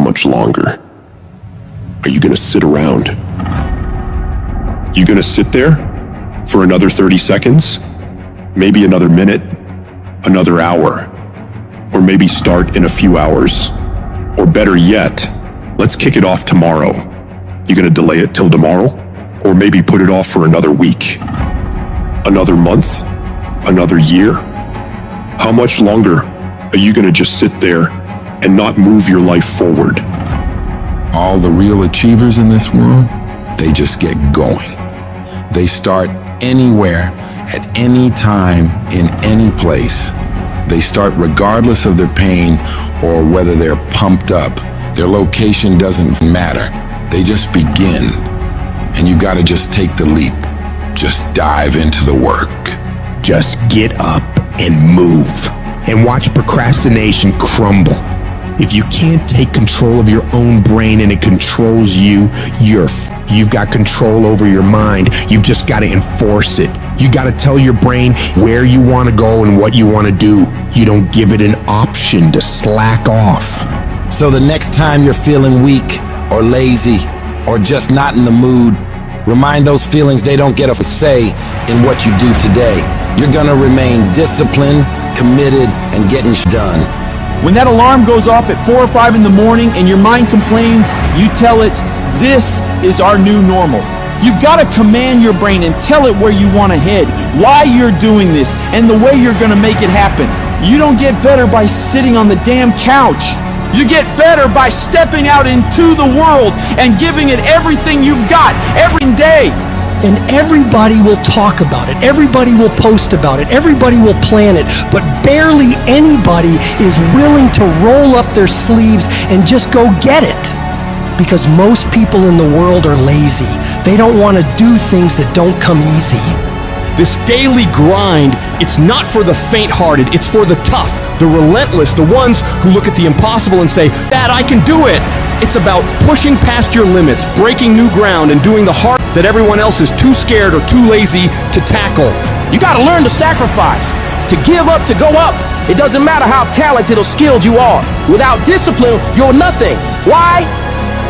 much longer? Are you gonna sit around? You gonna sit there for another 30 seconds? Maybe another minute? Another hour? Or maybe start in a few hours? Or better yet, let's kick it off tomorrow. You gonna delay it till tomorrow? Or maybe put it off for another week? Another month? Another year? How much longer are you gonna just sit there and not move your life forward? All the real achievers in this world, they just get going. They start anywhere, at any time, in any place. They start regardless of their pain or whether they're pumped up. Their location doesn't matter. They just begin. And you gotta just take the leap. Just dive into the work. Just get up and move. And watch procrastination crumble. If you can't take control of your own brain and it controls you, you've got control over your mind. You've just got to enforce it. You got to tell your brain where you want to go and what you want to do. You don't give it an option to slack off. So the next time you're feeling weak or lazy or just not in the mood, remind those feelings they don't get a say in what you do today. You're gonna remain disciplined, committed, and getting done. When that alarm goes off at 4 or 5 in the morning and your mind complains, you tell it, this is our new normal. You've got to command your brain and tell it where you want to head, why you're doing this, and the way you're going to make it happen. You don't get better by sitting on the damn couch. You get better by stepping out into the world and giving it everything you've got every day. And everybody will talk about it. Everybody will post about it. Everybody will plan it. But barely anybody is willing to roll up their sleeves and just go get it. Because most people in the world are lazy. They don't want to do things that don't come easy. This daily grind, it's not for the faint-hearted, it's for the tough, the relentless, the ones who look at the impossible and say, Dad, I can do it. It's about pushing past your limits, breaking new ground, and doing the hard that everyone else is too scared or too lazy to tackle. You gotta learn to sacrifice, to give up, to go up. It doesn't matter how talented or skilled you are. Without discipline, you're nothing. Why?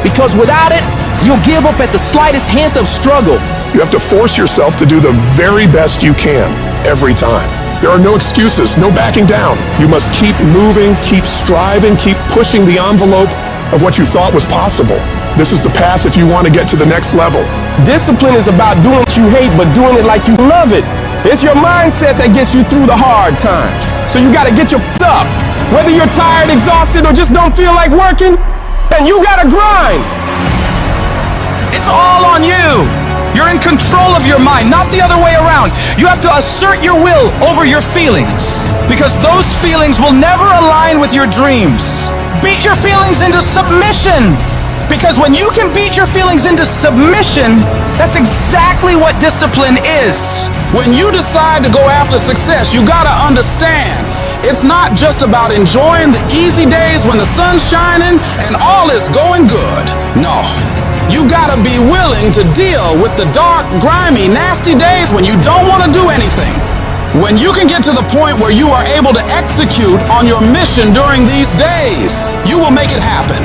Because without it, you'll give up at the slightest hint of struggle. You have to force yourself to do the very best you can, every time. There are no excuses, no backing down. You must keep moving, keep striving, keep pushing the envelope of what you thought was possible. This is the path if you want to get to the next level. Discipline is about doing what you hate, but doing it like you love it. It's your mindset that gets you through the hard times. So you gotta get your up. Whether you're tired, exhausted, or just don't feel like working, then you gotta grind. It's all on you. You're in control of your mind, not the other way around. You have to assert your will over your feelings, because those feelings will never align with your dreams. Beat your feelings into submission, because when you can beat your feelings into submission, that's exactly what discipline is. When you decide to go after success, you gotta understand, it's not just about enjoying the easy days when the sun's shining and all is going good. No. You gotta be willing to deal with the dark, grimy, nasty days when you don't want to do anything. When you can get to the point where you are able to execute on your mission during these days, you will make it happen.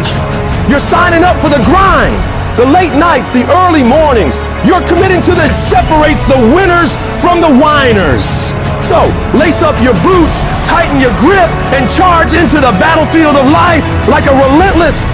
You're signing up for the grind, the late nights, the early mornings. You're committing to that separates the winners from the whiners. So, lace up your boots, tighten your grip, and charge into the battlefield of life like a relentless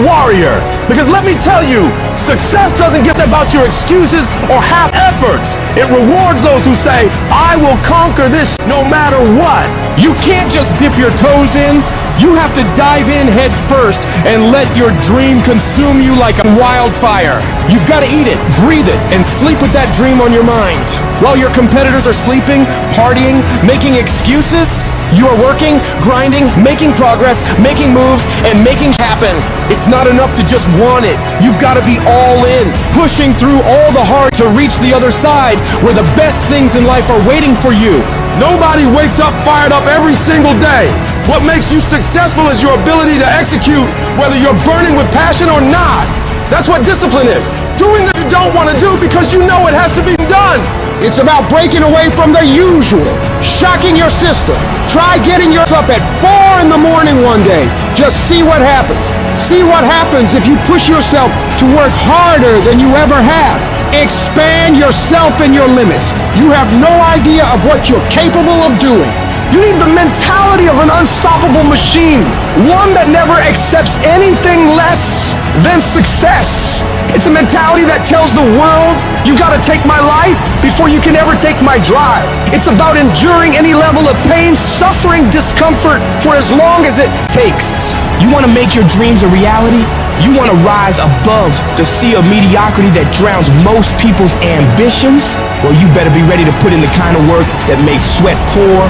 warrior. Because let me tell you, success doesn't get about your excuses or half efforts. It rewards those who say, I will conquer this no matter what. You can't just dip your toes in. You have to dive in head first and let your dream consume you like a wildfire. You've got to eat it, breathe it, and sleep with that dream on your mind. While your competitors are sleeping, partying, making excuses, you are working, grinding, making progress, making moves, and making happen. It's not enough to just want it. You've got to be all in, pushing through all the hard to reach the other side where the best things in life are waiting for you. Nobody wakes up fired up every single day. What makes you successful is your ability to execute, whether you're burning with passion or not. That's what discipline is. Doing what you don't want to do because you know it has to be done. It's about breaking away from the usual, shocking your system. Try getting yourself up at 4 in the morning one day. Just see what happens. See what happens if you push yourself to work harder than you ever have. Expand yourself and your limits. You have no idea of what you're capable of doing. You need the mentality of an unstoppable machine, one that never accepts anything less than success. It's a mentality that tells the world, you gotta take my life before you can ever take my drive. It's about enduring any level of pain, suffering, discomfort for as long as it takes. You want to make your dreams a reality? You want to rise above the sea of mediocrity that drowns most people's ambitions? Well, you better be ready to put in the kind of work that makes sweat pour,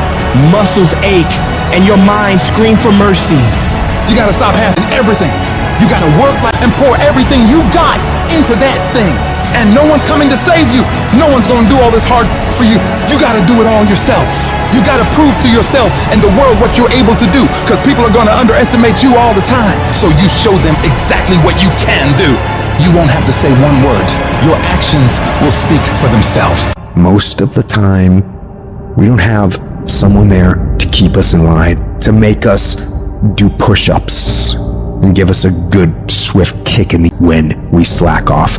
muscles ache, and your mind scream for mercy. You gotta stop having everything. You gotta work like and pour everything you got into that thing. And no one's coming to save you. No one's gonna do all this hard for you. You gotta do it all yourself. You gotta prove to yourself and the world what you're able to do, because people are gonna underestimate you all the time. So you show them exactly what you can do. You won't have to say one word. Your actions will speak for themselves. Most of the time, we don't have someone there to keep us in line, to make us do push-ups and give us a good, swift kick in the when we slack off.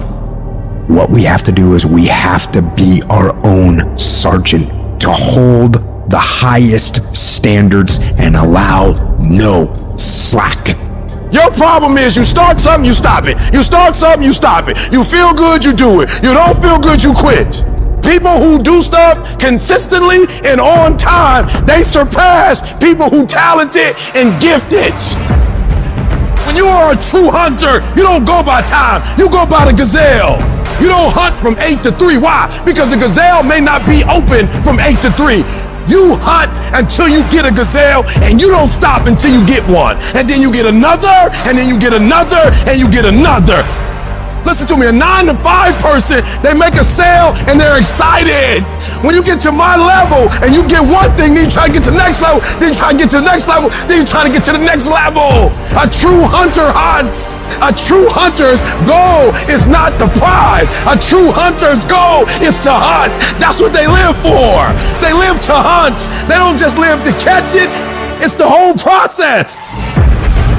What we have to do is we have to be our own sergeant, to hold the highest standards and allow no slack. Your problem is you start something, you stop it. You start something, you stop it. You feel good, you do it. You don't feel good, you quit. People who do stuff consistently and on time, they surpass people who talented and gifted. When you are a true hunter, you don't go by time, you go by the gazelle. You don't hunt from 8 to 3. Why? Because the gazelle may not be open from 8 to 3. You hunt until you get a gazelle, and you don't stop until you get one. And then you get another, and then you get another, and you get another. Listen to me, a 9 to 5 person, they make a sale and they're excited. When you get to my level and you get one thing, then you try to get to the next level, then you try to get to the next level, then you try to get to the next level. A true hunter hunts. A true hunter's goal is not the prize. A true hunter's goal is to hunt. That's what they live for. They live to hunt. They don't just live to catch it. It's the whole process.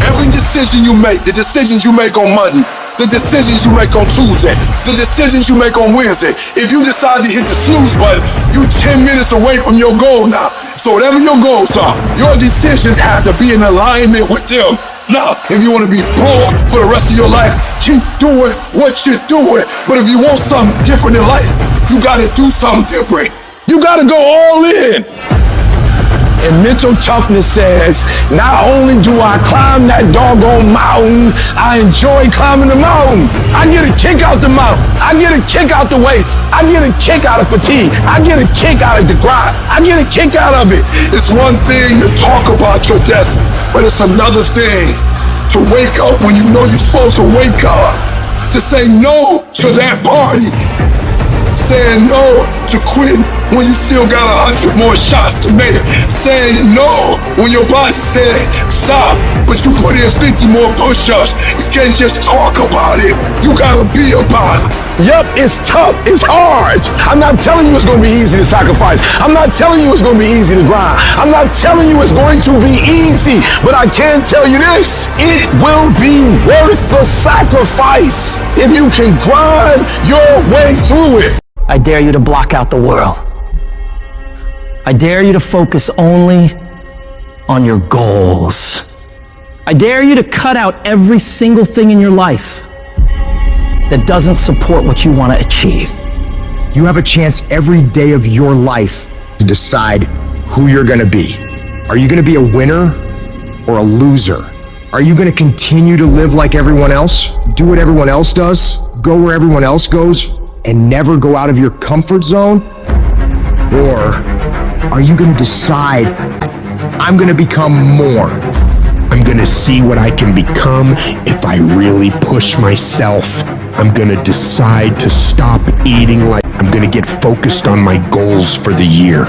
Every decision you make, the decisions you make on Monday, the decisions you make on Tuesday, the decisions you make on Wednesday. If you decide to hit the snooze button, you 10 minutes away from your goal now. So whatever your goals are, your decisions have to be in alignment with them. Now, if you want to be broke for the rest of your life, keep doing what you're doing. But if you want something different in life, you got to do something different. You got to go all in. And mental toughness says, not only do I climb that doggone mountain, I enjoy climbing the mountain. I get a kick out the mountain. I get a kick out the weights. I get a kick out of fatigue. I get a kick out of the grind. I get a kick out of it. It's one thing to talk about your destiny, but it's another thing to wake up when you know you're supposed to wake up. To say no to that party. Saying no to quitting when you still got 100 more shots to make. Saying no when your boss said stop, but you put in 50 more push-ups. You can't just talk about it. You gotta be about it. Yup, it's tough, it's hard. I'm not telling you it's gonna be easy to sacrifice. I'm not telling you it's gonna be easy to grind. I'm not telling you it's going to be easy, but I can tell you this, it will be worth the sacrifice if you can grind your way through it. I dare you to block out the world. I dare you to focus only on your goals. I dare you to cut out every single thing in your life that doesn't support what you want to achieve. You have a chance every day of your life to decide who you're going to be. Are you going to be a winner or a loser? Are you going to continue to live like everyone else? Do what everyone else does? Go where everyone else goes? And never go out of your comfort zone? Or are you going to decide, I'm going to become more? I'm going to see what I can become if I really push myself. I'm going to decide to stop eating like I'm going to get focused on my goals for the year.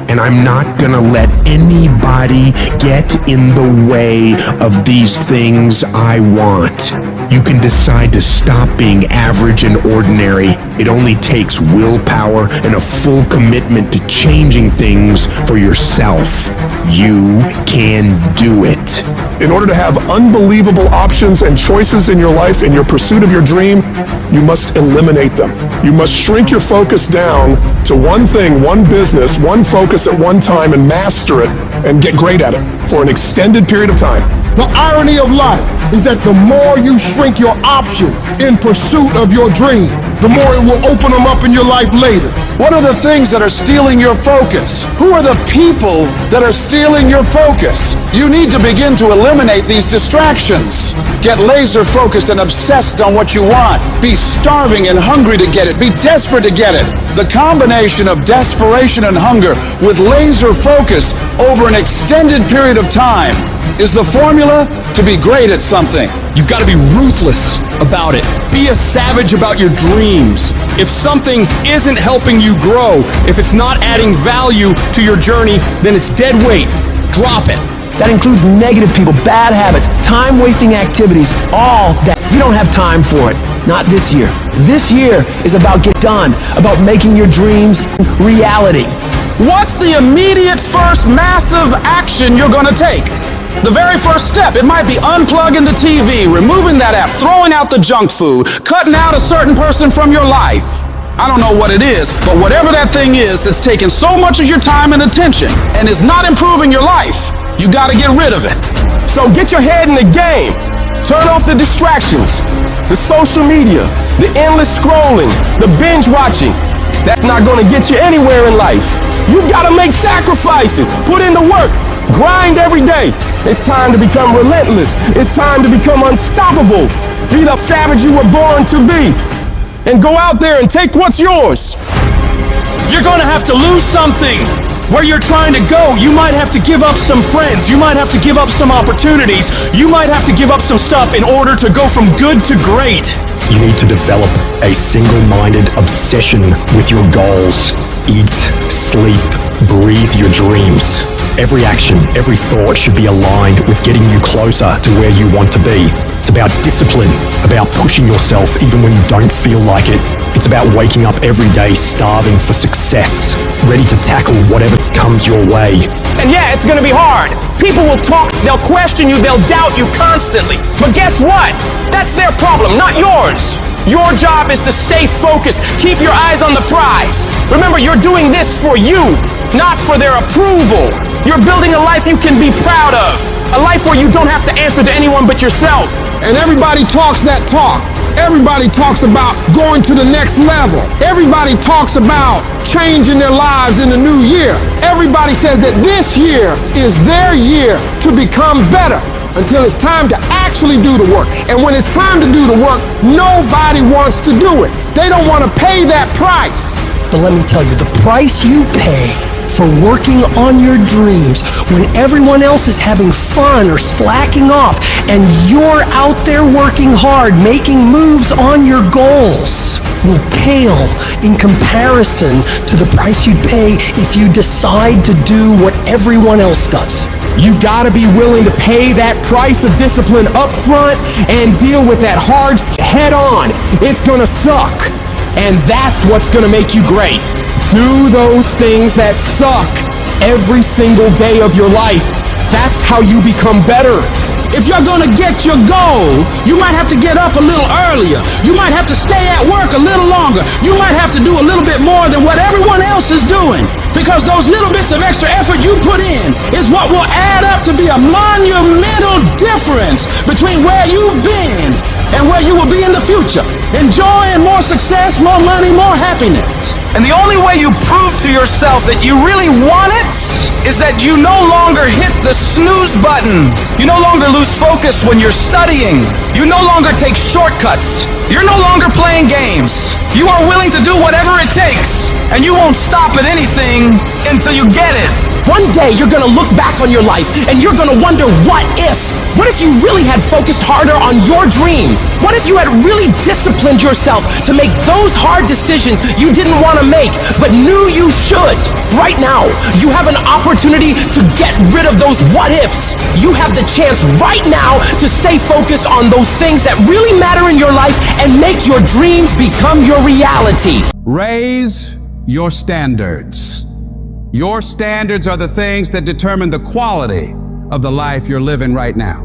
And I'm not gonna let anybody get in the way of these things I want. You can decide to stop being average and ordinary. It only takes willpower and a full commitment to changing things for yourself. You can do it. In order to have unbelievable options and choices in your life, in your pursuit of your dream, you must eliminate them. You must shrink your focus down to one thing, one business, one focus at one time, and master it and get great at it for an extended period of time. The irony of life is that the more you shrink your options in pursuit of your dream, the more it will open them up in your life later. What are the things that are stealing your focus? Who are the people that are stealing your focus? You need to begin to eliminate these distractions. Get laser focused and obsessed on what you want. Be starving and hungry to get it. Be desperate to get it. The combination of desperation and hunger with laser focus over an extended period of time is the formula to be great at something. You've got to be ruthless about it. Be a savage about your dreams. If something isn't helping you grow, if it's not adding value to your journey, then it's dead weight. Drop it. That includes negative people, bad habits, time-wasting activities, all that. You don't have time for it. Not this year. This year is about get done, about making your dreams reality. What's the immediate first massive action you're gonna take? The very first step, it might be unplugging the TV, removing that app, throwing out the junk food, cutting out a certain person from your life. I don't know what it is, but whatever that thing is that's taking so much of your time and attention and is not improving your life, you gotta get rid of it. So get your head in the game. Turn off the distractions, the social media, the endless scrolling, the binge watching. That's not gonna get you anywhere in life. You've gotta make sacrifices, put in the work, grind every day. It's time to become relentless. It's time to become unstoppable. Be the savage you were born to be. And go out there and take what's yours. You're gonna have to lose something. Where you're trying to go, you might have to give up some friends. You might have to give up some opportunities. You might have to give up some stuff in order to go from good to great. You need to develop a single-minded obsession with your goals. Eat, sleep, breathe your dreams. Every action, every thought should be aligned with getting you closer to where you want to be. It's about discipline, about pushing yourself even when you don't feel like it. It's about waking up every day starving for success, ready to tackle whatever comes your way. And yeah, it's gonna be hard. People will talk, they'll question you, they'll doubt you constantly. But guess what? That's their problem, not yours. Your job is to stay focused, keep your eyes on the prize. Remember, you're doing this for you, not for their approval. You're building a life you can be proud of. A life where you don't have to answer to anyone but yourself. And everybody talks that talk. Everybody talks about going to the next level. Everybody talks about changing their lives in the new year. Everybody says that this year is their year to become better until it's time to actually do the work. And when it's time to do the work, nobody wants to do it. They don't want to pay that price. But let me tell you, the price you pay for working on your dreams when everyone else is having fun or slacking off and you're out there working hard, making moves on your goals, will pale in comparison to the price you'd pay if you decide to do what everyone else does. You gotta be willing to pay that price of discipline up front and deal with that hard head on. It's gonna suck. And that's what's gonna make you great. Do those things that suck every single day of your life. That's how you become better. If you're gonna get your goal, you might have to get up a little earlier. You might have to stay at work a little longer. You might have to do a little bit more than what everyone else is doing. Because those little bits of extra effort you put in is what will add up to be a monumental difference between where you've been and where you will be in the future. Enjoying more success, more money, more happiness. And the only way you prove to yourself that you really want it is that you no longer hit the snooze button. You no longer lose focus when you're studying. You no longer take shortcuts. You're no longer playing games. You are willing to do whatever it takes, and you won't stop at anything until you get it. One day you're gonna look back on your life and you're gonna wonder, what if? What if you really had focused harder on your dream? What if you had really disciplined yourself to make those hard decisions you didn't want to make but knew you should? Right now, you have an opportunity to get rid of those what ifs. You have the chance right now to stay focused on those things that really matter in your life and make your dreams become your reality. Raise your standards. Your standards are the things that determine the quality of the life you're living right now.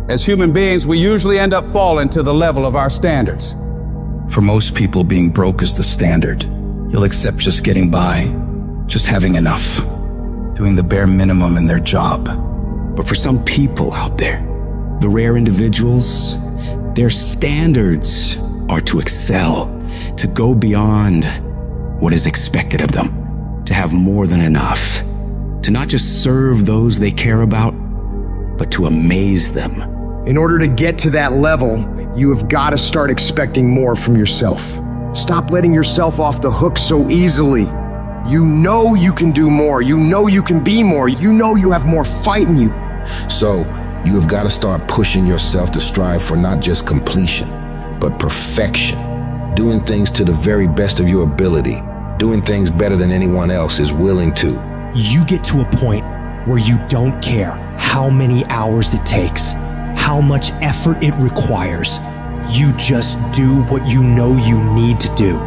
As human beings, we usually end up falling to the level of our standards. For most people, being broke is the standard. You'll accept just getting by, just having enough, doing the bare minimum in their job. But for some people out there, the rare individuals, their standards are to excel, to go beyond what is expected of them, to have more than enough, to not just serve those they care about, but to amaze them. In order to get to that level, you have got to start expecting more from yourself. Stop letting yourself off the hook so easily. You know you can do more. You know you can be more. You know you have more fight in you. So, you have got to start pushing yourself to strive for not just completion, but perfection. Doing things to the very best of your ability. Doing things better than anyone else is willing to. You get to a point where you don't care how many hours it takes, how much effort it requires. You just do what you know you need to do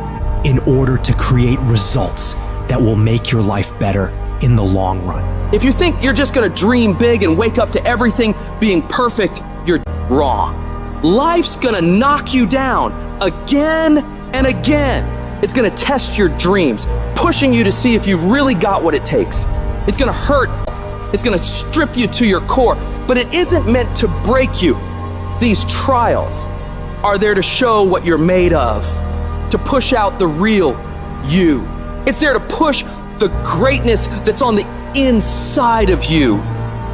in order to create results that will make your life better in the long run. If you think you're just gonna dream big and wake up to everything being perfect, you're wrong. Life's gonna knock you down again and again. It's gonna test your dreams, pushing you to see if you've really got what it takes. It's gonna hurt. It's gonna strip you to your core, but it isn't meant to break you. These trials are there to show what you're made of, to push out the real you. It's there to push the greatness that's on the inside of you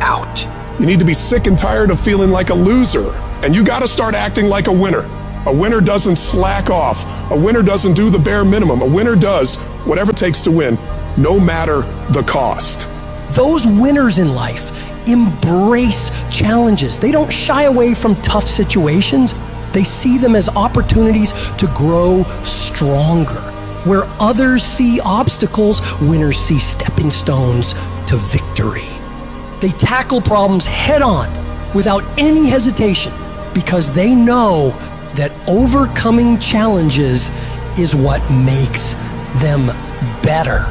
out. You need to be sick and tired of feeling like a loser, and you gotta start acting like a winner. A winner doesn't slack off. A winner doesn't do the bare minimum. A winner does whatever it takes to win, no matter the cost. Those winners in life embrace challenges. They don't shy away from tough situations. They see them as opportunities to grow stronger. Where others see obstacles, winners see stepping stones to victory. They tackle problems head on without any hesitation because they know that overcoming challenges is what makes them better.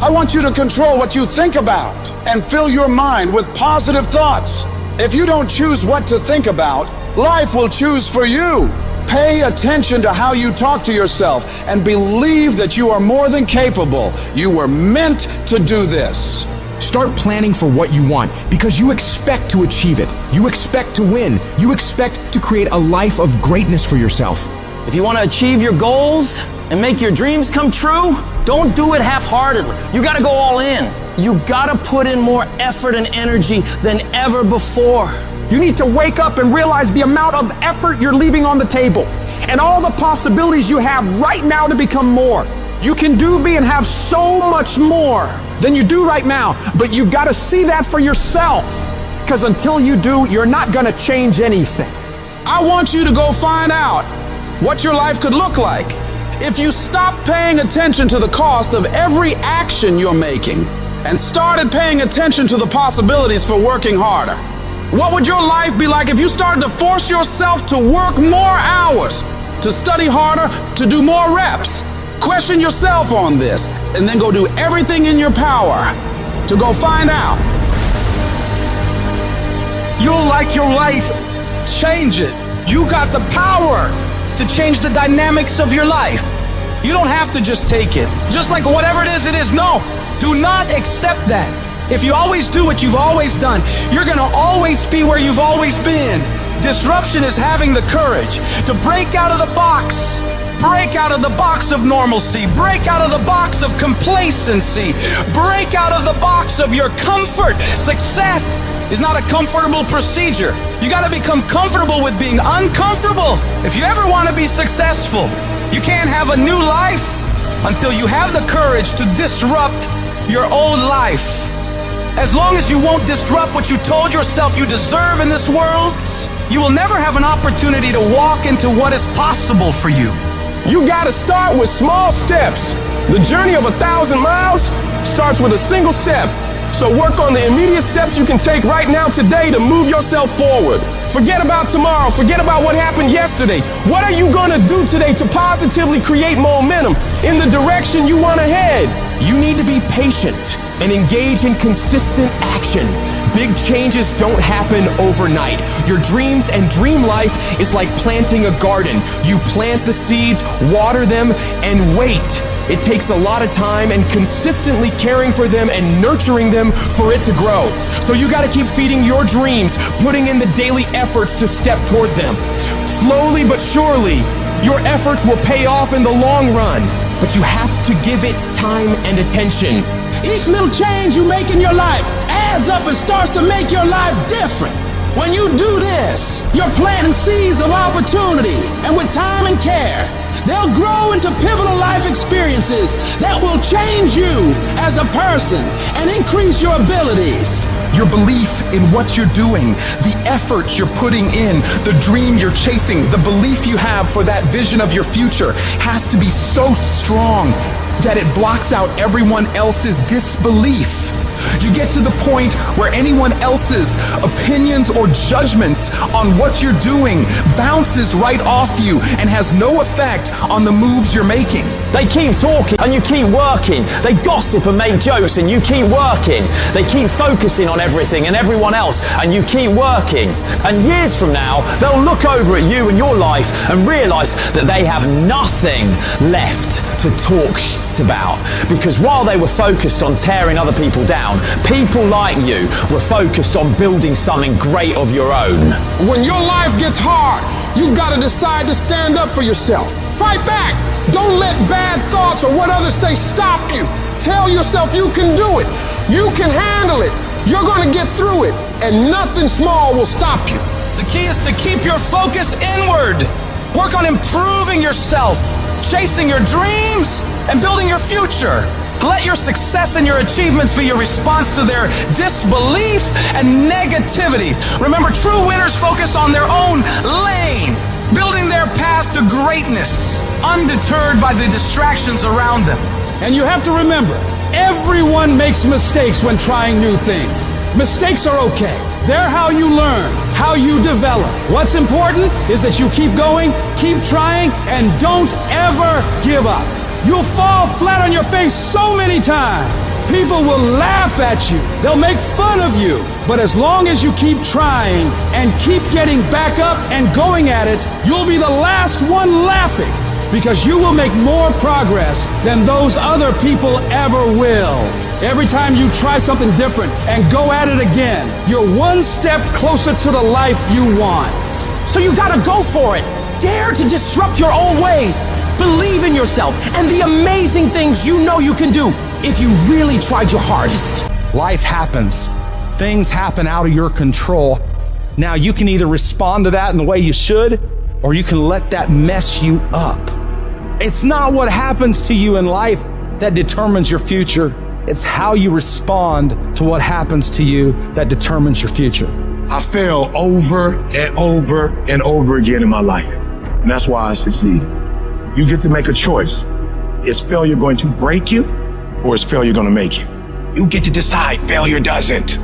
I want you to control what you think about and fill your mind with positive thoughts. If you don't choose what to think about, life will choose for you. Pay attention to how you talk to yourself and believe that you are more than capable. You were meant to do this. Start planning for what you want because you expect to achieve it. You expect to win. You expect to create a life of greatness for yourself. If you want to achieve your goals and make your dreams come true, don't do it half-heartedly. You got to go all in. You got to put in more effort and energy than ever before. You need to wake up and realize the amount of effort you're leaving on the table and all the possibilities you have right now to become more. You can do, be, and have so much more than you do right now, but you got to see that for yourself, because until you do, you're not going to change anything. I want you to go find out what your life could look like if you stopped paying attention to the cost of every action you're making and started paying attention to the possibilities for working harder. What would your life be like if you started to force yourself to work more hours, to study harder, to do more reps? Question yourself on this, and then go do everything in your power to go find out. You'll like your life, change it. You got the power to change the dynamics of your life. You don't have to just take it. Just like whatever it is. No, do not accept that. If you always do what you've always done, you're gonna always be where you've always been. Disruption is having the courage to break out of the box. Break out of the box of normalcy. Break out of the box of complacency. Break out of the box of your comfort. Success is not a comfortable procedure. You gotta become comfortable with being uncomfortable. If you ever wanna be successful, you can't have a new life until you have the courage to disrupt your old life. As long as you won't disrupt what you told yourself you deserve in this world, you will never have an opportunity to walk into what is possible for you. You gotta start with small steps. The journey of 1,000 miles starts with a single step. So work on the immediate steps you can take right now today to move yourself forward. Forget about tomorrow. Forget about what happened yesterday. What are you gonna do today to positively create momentum in the direction you wanna head? You need to be patient and engage in consistent action. Big changes don't happen overnight. Your dreams and dream life is like planting a garden. You plant the seeds, water them, and wait. It takes a lot of time and consistently caring for them and nurturing them for it to grow. So you gotta keep feeding your dreams, putting in the daily efforts to step toward them. Slowly but surely, your efforts will pay off in the long run, but you have to give it time and attention. Each little change you make in your life adds up and starts to make your life different. When you do this, you're planting seeds of opportunity, and with time and care, they'll grow into pivotal life experiences that will change you as a person and increase your abilities. Your belief in what you're doing, the effort you're putting in, the dream you're chasing, the belief you have for that vision of your future has to be so strong that it blocks out everyone else's disbelief. You get to the point where anyone else's opinions or judgments on what you're doing bounces right off you and has no effect on the moves you're making. They keep talking and you keep working. They gossip and make jokes and you keep working. They keep focusing on everything and everyone else and you keep working. And years from now, they'll look over at you and your life and realize that they have nothing left to talk shit about. Because while they were focused on tearing other people down, people like you were focused on building something great of your own. When your life gets hard, you gotta decide to stand up for yourself. Fight back. Don't let bad thoughts or what others say stop you. Tell yourself you can do it. You can handle it. You're gonna get through it, and nothing small will stop you. The key is to keep your focus inward. Work on improving yourself, chasing your dreams, and building your future. Let your success and your achievements be your response to their disbelief and negativity. Remember, true winners focus on their own lane, building their path to greatness, undeterred by the distractions around them. And you have to remember, everyone makes mistakes when trying new things. Mistakes are okay. They're how you learn, how you develop. What's important is that you keep going, keep trying, and don't ever give up. You'll fall flat on your face so many times. People will laugh at you. They'll make fun of you. But as long as you keep trying and keep getting back up and going at it, you'll be the last one laughing, because you will make more progress than those other people ever will. Every time you try something different and go at it again, you're one step closer to the life you want. So you gotta go for it. Dare to disrupt your old ways. Believe in yourself and the amazing things you know you can do if you really tried your hardest. Life happens. Things happen out of your control. Now you can either respond to that in the way you should, or you can let that mess you up. It's not what happens to you in life that determines your future. It's how you respond to what happens to you that determines your future. I fail over and over and over again in my life. And that's why I succeed. You get to make a choice. Is failure going to break you, or is failure going to make you? You get to decide. Failure doesn't.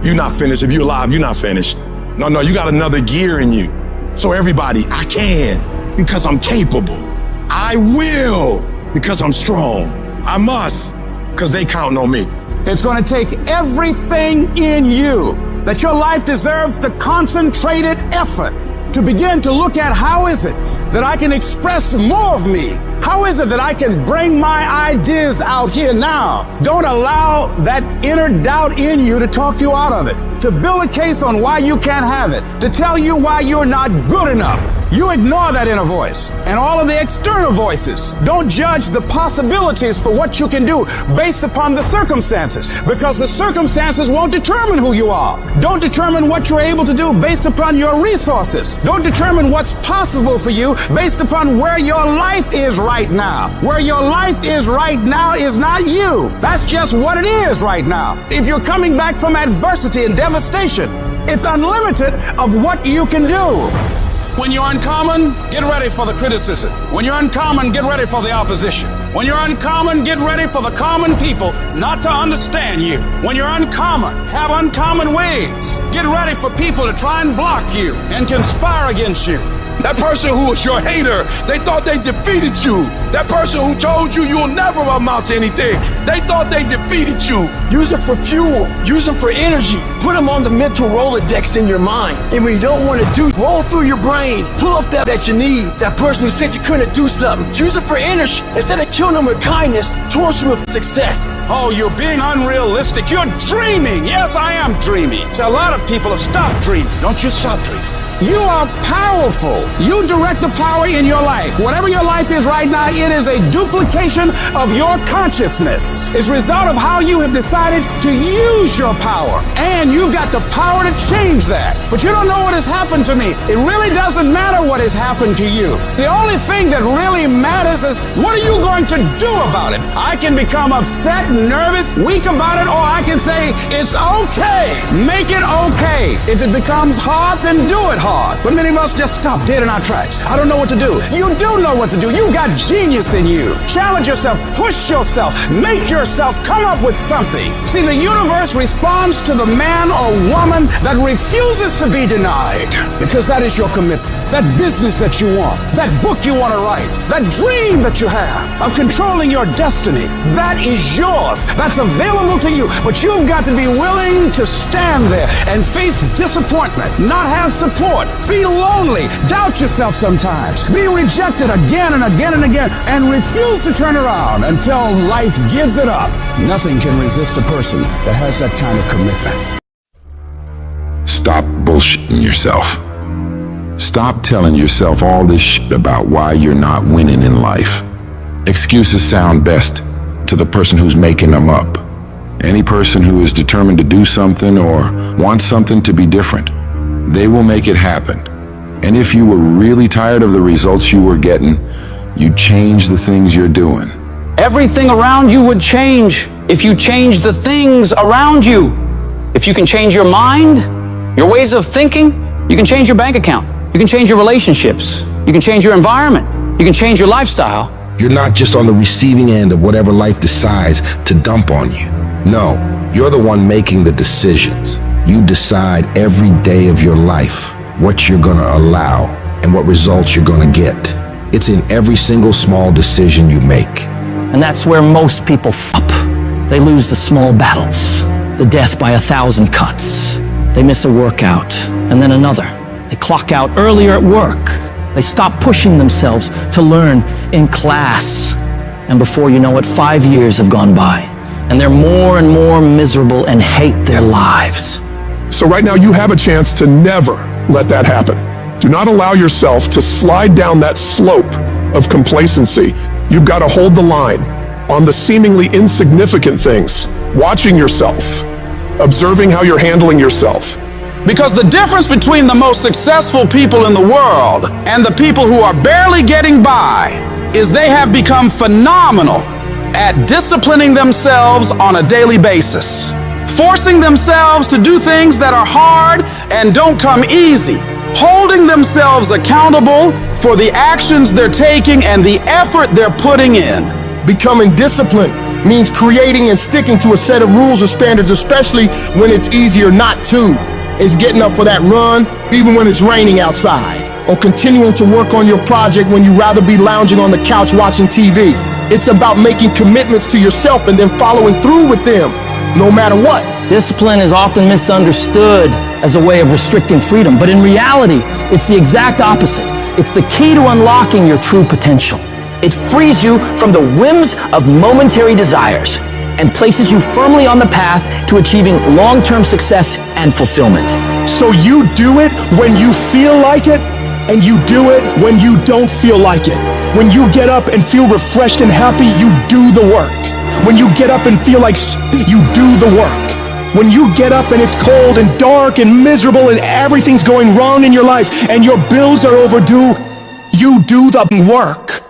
You're not finished. If you're alive, you're not finished. No, you got another gear in you. So everybody, I can because I'm capable. I will because I'm strong. I must because they counting on me. It's going to take everything in you that your life deserves the concentrated effort to begin to look at how is it that I can express more of me? How is it that I can bring my ideas out here now? Don't allow that inner doubt in you to talk you out of it, to build a case on why you can't have it, to tell you why you're not good enough. You ignore that inner voice and all of the external voices. Don't judge the possibilities for what you can do based upon the circumstances, because the circumstances won't determine who you are. Don't determine what you're able to do based upon your resources. Don't determine what's possible for you based upon where your life is right now. Where your life is right now is not you. That's just what it is right now. If you're coming back from adversity and devastation, it's unlimited of what you can do. When you're uncommon, get ready for the criticism. When you're uncommon, get ready for the opposition. When you're uncommon, get ready for the common people not to understand you. When you're uncommon, have uncommon ways. Get ready for people to try and block you and conspire against you. That person who was your hater, they thought they defeated you. That person who told you you'll never amount to anything, they thought they defeated you. Use it for fuel. Use them for energy. Put them on the mental Rolodex in your mind. And when you don't want to do, roll through your brain. Pull up that you need. That person who said you couldn't do something. Use it for energy. Instead of killing them with kindness, torch them with success. Oh, you're being unrealistic. You're dreaming. Yes, I am dreaming. So a lot of people have stopped dreaming. Don't you stop dreaming. You are powerful. You direct the power in your life. Whatever your life is right now, it is a duplication of your consciousness. It's a result of how you have decided to use your power. And you've got the power to change that. But you don't know what has happened to me. It really doesn't matter what has happened to you. The only thing that really matters is, what are you going to do about it? I can become upset, nervous, weak about it, or I can say, it's okay. Make it okay. If it becomes hard, then do it hard. But many of us just stop dead in our tracks. I don't know what to do. You do know what to do. You've got genius in you. Challenge yourself, push yourself, make yourself come up with something. See, the universe responds to the man or woman that refuses to be denied, because that is your commitment. That business that you want, that book you want to write, that dream that you have of controlling your destiny, that is yours. That's available to you. But you've got to be willing to stand there and face disappointment, not have support, be lonely, doubt yourself sometimes, be rejected again and again and again, and refuse to turn around until life gives it up. Nothing can resist a person that has that kind of commitment. Stop bullshitting yourself. Stop telling yourself all this shit about why you're not winning in life. Excuses sound best to the person who's making them up. Any person who is determined to do something or wants something to be different, they will make it happen. And if you were really tired of the results you were getting, you change the things you're doing. Everything around you would change if you change the things around you. If you can change your mind, your ways of thinking, you can change your bank account. You can change your relationships. You can change your environment. You can change your lifestyle. You're not just on the receiving end of whatever life decides to dump on you. No, you're the one making the decisions. You decide every day of your life what you're gonna allow and what results you're gonna get. It's in every single small decision you make. And that's where most people f up. They lose the small battles, the death by 1,000 cuts. They miss a workout, and then another. They clock out earlier at work. They stop pushing themselves to learn in class. And before you know it, 5 years have gone by, and they're more and more miserable and hate their lives. So right now you have a chance to never let that happen. Do not allow yourself to slide down that slope of complacency. You've got to hold the line on the seemingly insignificant things, watching yourself, observing how you're handling yourself. Because the difference between the most successful people in the world and the people who are barely getting by is they have become phenomenal at disciplining themselves on a daily basis, forcing themselves to do things that are hard and don't come easy, holding themselves accountable for the actions they're taking and the effort they're putting in. Becoming disciplined means creating and sticking to a set of rules or standards, especially when it's easier not to. It's getting up for that run, even when it's raining outside, or continuing to work on your project when you'd rather be lounging on the couch watching TV. It's about making commitments to yourself and then following through with them, no matter what. Discipline is often misunderstood as a way of restricting freedom, but in reality, it's the exact opposite. It's the key to unlocking your true potential. It frees you from the whims of momentary desires and places you firmly on the path to achieving long-term success and fulfillment. So you do it when you feel like it? And you do it when you don't feel like it. When you get up and feel refreshed and happy, you do the work. When you get up and feel like you do the work. When you get up and it's cold and dark and miserable and everything's going wrong in your life and your bills are overdue, you do the work.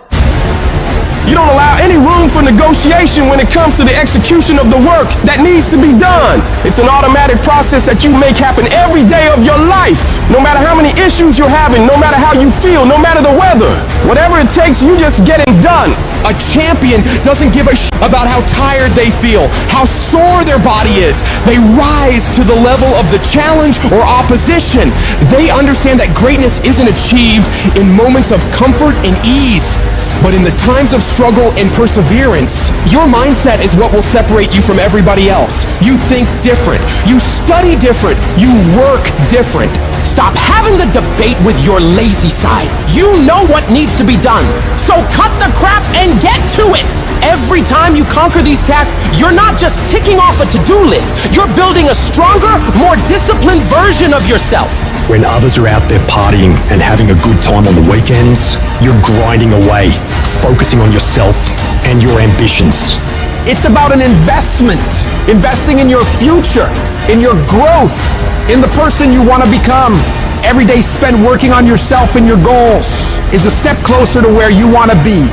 You don't allow any room for negotiation when it comes to the execution of the work that needs to be done. It's an automatic process that you make happen every day of your life. No matter how many issues you're having, no matter how you feel, no matter the weather. Whatever it takes, you just get it done. A champion doesn't give a about how tired they feel, how sore their body is. They rise to the level of the challenge or opposition. They understand that greatness isn't achieved in moments of comfort and ease, but in the times of struggle and perseverance. Your mindset is what will separate you from everybody else. You think different. You study different. You work different. Stop having the debate with your lazy side. You know what needs to be done. So cut the crap and get to it. Every time you conquer these tasks, you're not just ticking off a to-do list. You're building a stronger, more disciplined version of yourself. When others are out there partying and having a good time on the weekends, you're grinding away, focusing on yourself and your ambitions. It's about an investment. Investing in your future, in your growth, in the person you want to become. Every day spent working on yourself and your goals is a step closer to where you want to be.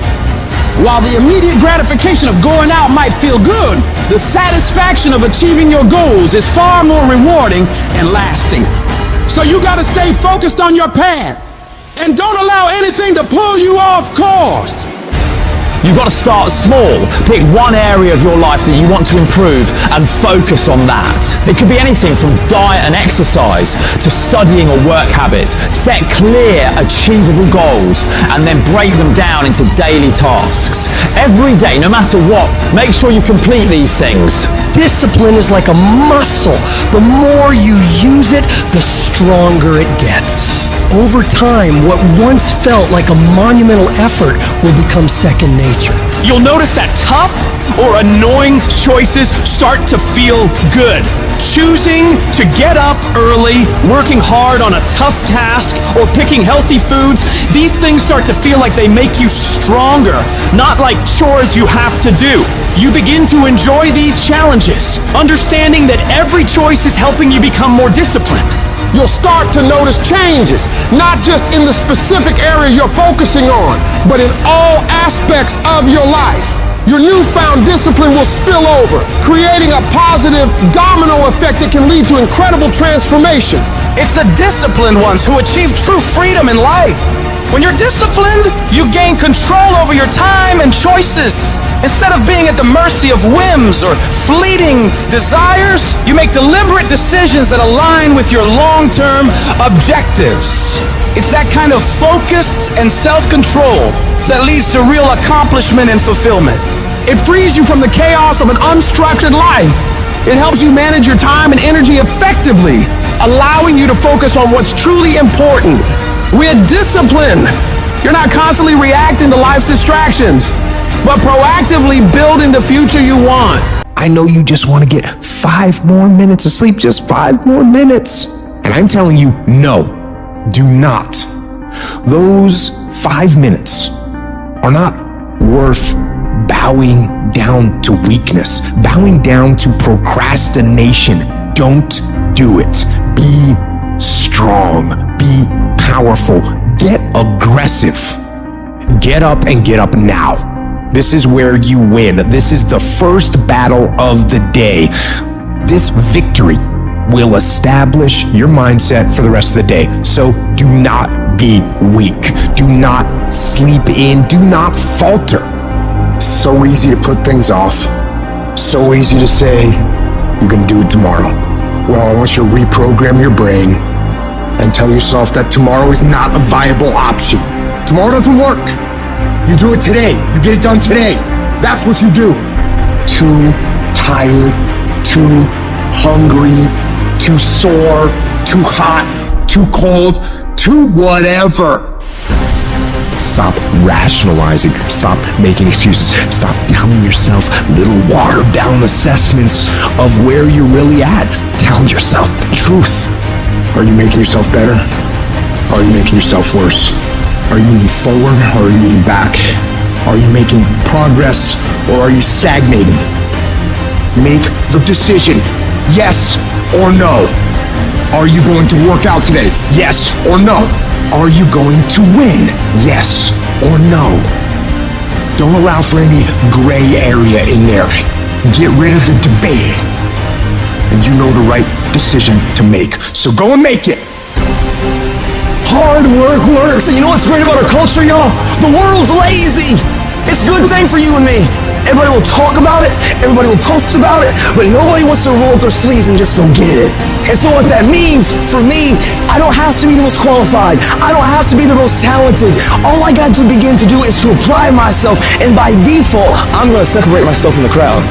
While the immediate gratification of going out might feel good, the satisfaction of achieving your goals is far more rewarding and lasting. So you gotta stay focused on your path and don't allow anything to pull you off course. You've got to start small. Pick one area of your life that you want to improve and focus on that. It could be anything from diet and exercise to studying or work habits. Set clear, achievable goals and then break them down into daily tasks. Every day, no matter what, make sure you complete these things. Discipline is like a muscle. The more you use it, the stronger it gets. Over time, what once felt like a monumental effort will become second nature. You'll notice that tough or annoying choices start to feel good. Choosing to get up early, working hard on a tough task, or picking healthy foods, these things start to feel like they make you stronger, not like chores you have to do. You begin to enjoy these challenges, understanding that every choice is helping you become more disciplined. You'll start to notice changes, not just in the specific area you're focusing on, but in all aspects of your life. Your newfound discipline will spill over, creating a positive domino effect that can lead to incredible transformation. It's the disciplined ones who achieve true freedom in life. When you're disciplined, you gain control over your time and choices. Instead of being at the mercy of whims or fleeting desires, you make deliberate decisions that align with your long-term objectives. It's that kind of focus and self-control that leads to real accomplishment and fulfillment. It frees you from the chaos of an unstructured life. It helps you manage your time and energy effectively, allowing you to focus on what's truly important. With discipline, you're not constantly reacting to life's distractions, but proactively building the future you want. I know you just want to get 5 more minutes of sleep, just 5 more minutes. And I'm telling you, no, do not. Those 5 minutes are not worth bowing down to weakness, bowing down to procrastination. Don't do it. Be strong. Be powerful. Get aggressive. Get up and get up now. This is where you win. This is the first battle of the day. This victory will establish your mindset for the rest of the day. So do not be weak. Do not sleep in. Do not falter. So easy to put things off. So easy to say, you're gonna do it tomorrow. Well, I want you to reprogram your brain and tell yourself that tomorrow is not a viable option. Tomorrow doesn't work. You do it today. You get it done today. That's what you do. Too tired, too hungry, too sore, too hot, too cold, too whatever. Stop rationalizing. Stop making excuses. Stop telling yourself little watered down assessments of where you're really at. Tell yourself the truth. Are you making yourself better? Are you making yourself worse? Are you moving forward or are you moving back? Are you making progress or are you stagnating? Make the decision, yes or no. Are you going to work out today? Yes or no. Are you going to win? Yes or no. Don't allow for any gray area in there. Get rid of the debate. And you know the right decision to make. So go and make it. Hard work works. And you know what's great about our culture, y'all? The world's lazy. It's a good thing for you and me. Everybody will talk about it. Everybody will post about it. But nobody wants to roll up their sleeves and just go get it. And so what that means for me, I don't have to be the most qualified. I don't have to be the most talented. All I got to begin to do is to apply myself. And by default, I'm going to separate myself from the crowd.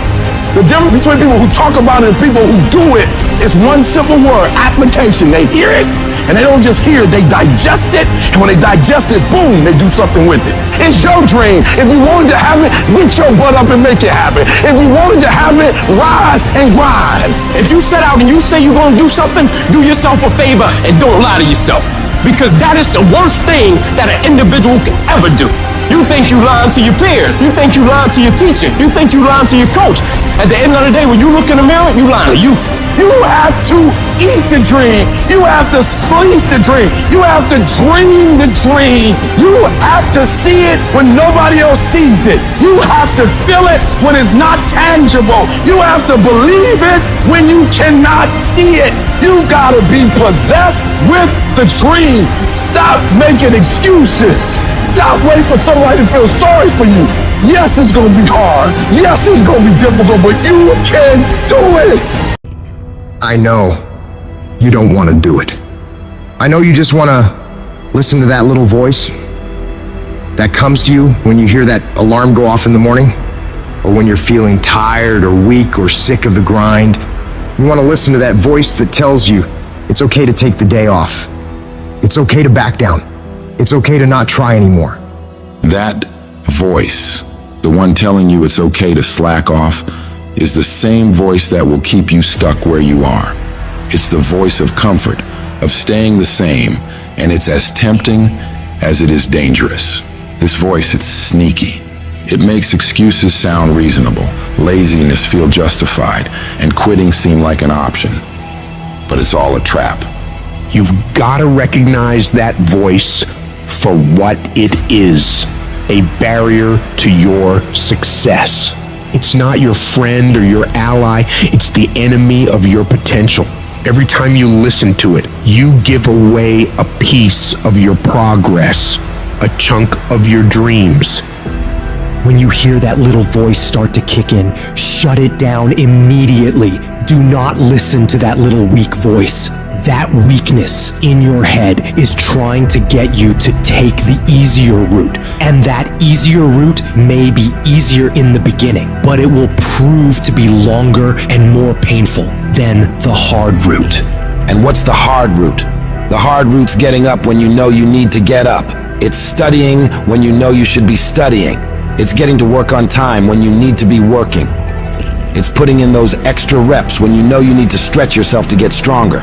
The difference between people who talk about it and people who do it is one simple word: application. They hear it, and they don't just hear it, they digest it, and when they digest it, boom, they do something with it. It's your dream. If you wanted to have it, get your butt up and make it happen. If you wanted to have it, rise and grind. If you set out and you say you're going to do something, do yourself a favor and don't lie to yourself. Because that is the worst thing that an individual can ever do. You think you lying to your peers. You think you lying to your teacher. You think you lying to your coach. At the end of the day, when you look in the mirror, you lying to you. You have to eat the dream. You have to sleep the dream. You have to dream the dream. You have to see it when nobody else sees it. You have to feel it when it's not tangible. You have to believe it when you cannot see it. You gotta be possessed with the dream. Stop making excuses. Stop waiting for somebody to feel sorry for you. Yes, it's gonna be hard. Yes, it's gonna be difficult, but you can do it. I know you don't want to do it. I know you just want to listen to that little voice that comes to you when you hear that alarm go off in the morning, or when you're feeling tired or weak or sick of the grind. You want to listen to that voice that tells you it's okay to take the day off. It's okay to back down. It's okay to not try anymore. That voice, the one telling you it's okay to slack off, is the same voice that will keep you stuck where you are. It's the voice of comfort, of staying the same, and it's as tempting as it is dangerous. This voice, it's sneaky. It makes excuses sound reasonable, laziness feel justified, and quitting seem like an option. But it's all a trap. You've got to recognize that voice for what it is, a barrier to your success. It's not your friend or your ally, it's the enemy of your potential. Every time you listen to it, you give away a piece of your progress, a chunk of your dreams. When you hear that little voice start to kick in, shut it down immediately. Do not listen to that little weak voice. That weakness in your head is trying to get you to take the easier route. And that easier route may be easier in the beginning, but it will prove to be longer and more painful than the hard route. And what's the hard route? The hard route's getting up when you know you need to get up. It's studying when you know you should be studying. It's getting to work on time when you need to be working. It's putting in those extra reps when you know you need to stretch yourself to get stronger.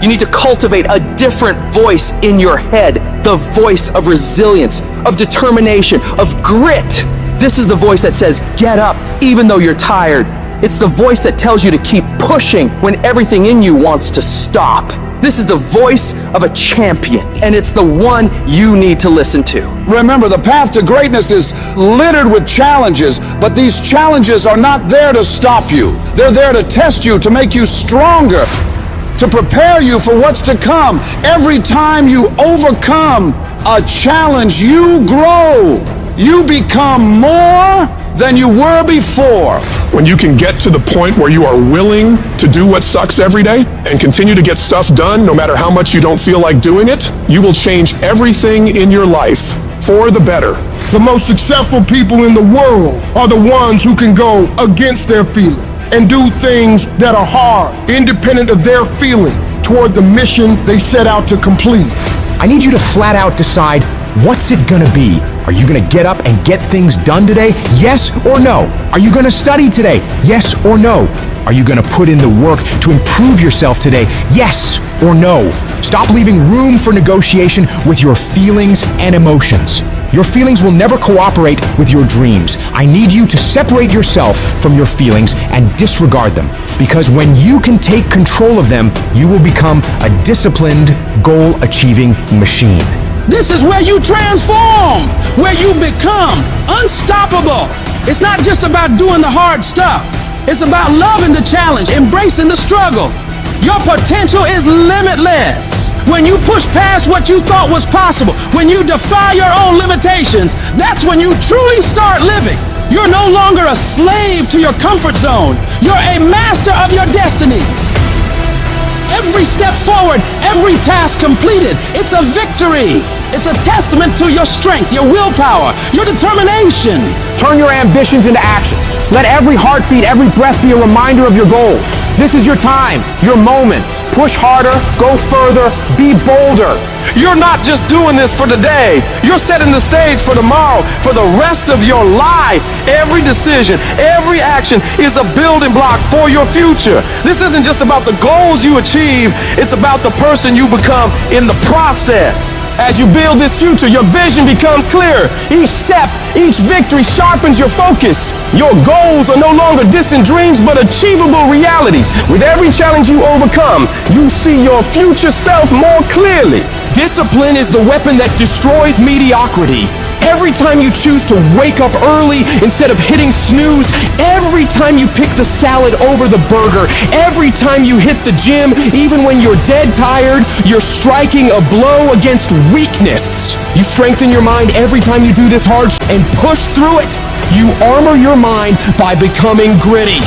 You need to cultivate a different voice in your head, the voice of resilience, of determination, of grit. This is the voice that says, get up, even though you're tired. It's the voice that tells you to keep pushing when everything in you wants to stop. This is the voice of a champion, and it's the one you need to listen to. Remember, the path to greatness is littered with challenges, but these challenges are not there to stop you. They're there to test you, to make you stronger, to prepare you for what's to come. Every time you overcome a challenge, you grow. You become more than you were before. When you can get to the point where you are willing to do what sucks every day and continue to get stuff done no matter how much you don't feel like doing it, you will change everything in your life for the better. The most successful people in the world are the ones who can go against their feelings and do things that are hard, independent of their feelings, toward the mission they set out to complete. I need you to flat out decide, what's it gonna be? Are you gonna get up and get things done today? Yes or no? Are you gonna study today? Yes or no? Are you gonna put in the work to improve yourself today? Yes or no? Stop leaving room for negotiation with your feelings and emotions. Your feelings will never cooperate with your dreams. I need you to separate yourself from your feelings and disregard them. Because when you can take control of them, you will become a disciplined, goal-achieving machine. This is where you transform, where you become unstoppable. It's not just about doing the hard stuff. It's about loving the challenge, embracing the struggle. Your potential is limitless. When you push past what you thought was possible, when you defy your own limitations, that's when you truly start living. You're no longer a slave to your comfort zone. You're a master of your destiny. Every step forward, every task completed, it's a victory. It's a testament to your strength, your willpower, your determination. Turn your ambitions into action. Let every heartbeat, every breath be a reminder of your goals. This is your time, your moment. Push harder, go further, be bolder. You're not just doing this for today. You're setting the stage for tomorrow, for the rest of your life. Every decision, every action is a building block for your future. This isn't just about the goals you achieve, it's about the person you become in the process. As you build this future, your vision becomes clear. Each step, each victory sharpens your focus. Your goals are no longer distant dreams, but achievable realities. With every challenge you overcome, you see your future self more clearly. Discipline is the weapon that destroys mediocrity. Every time you choose to wake up early instead of hitting snooze, every time you pick the salad over the burger, every time you hit the gym, even when you're dead tired, you're striking a blow against weakness. You strengthen your mind every time you do this hard and push through it. You armor your mind by becoming gritty.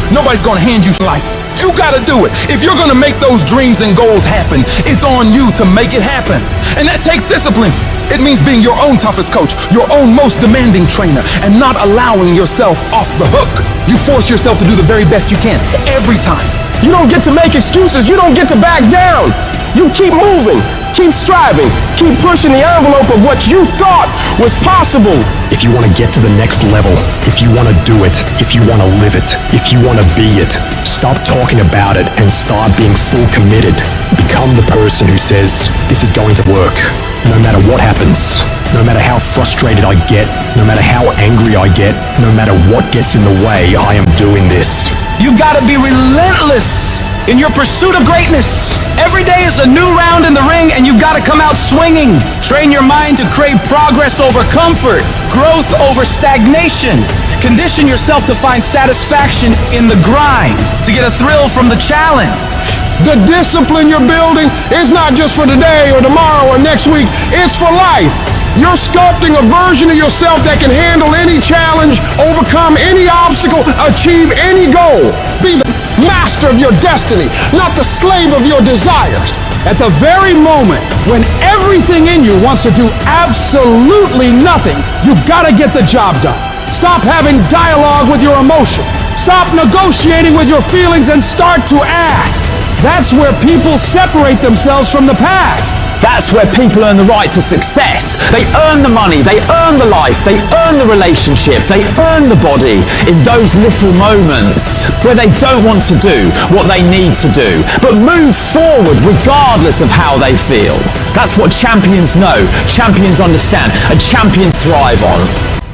Nobody's gonna hand you life. You gotta do it. If you're gonna make those dreams and goals happen, it's on you to make it happen. And that takes discipline. It means being your own toughest coach, your own most demanding trainer, and not allowing yourself off the hook. You force yourself to do the very best you can, every time. You don't get to make excuses. You don't get to back down. You keep moving, keep striving, keep pushing the envelope of what you thought was possible. If you want to get to the next level, if you want to do it, if you want to live it, if you want to be it, stop talking about it and start being full committed. Become the person who says, this is going to work. No matter what happens, no matter how frustrated I get, no matter how angry I get, no matter what gets in the way, I am doing this. You've got to be relentless in your pursuit of greatness. Every day is a new round in the ring and you've got to come out swinging. Train your mind to crave progress over comfort, growth over stagnation. Condition yourself to find satisfaction in the grind, to get a thrill from the challenge. The discipline you're building is not just for today or tomorrow or next week, it's for life. You're sculpting a version of yourself that can handle any challenge, overcome any obstacle, achieve any goal. Be the master of your destiny, not the slave of your desires. At the very moment when everything in you wants to do absolutely nothing, you've got to get the job done. Stop having dialogue with your emotion. Stop negotiating with your feelings and start to act. That's where people separate themselves from the pack. That's where people earn the right to success. They earn the money, they earn the life, they earn the relationship, they earn the body in those little moments where they don't want to do what they need to do, but move forward regardless of how they feel. That's what champions know, champions understand, and champions thrive on.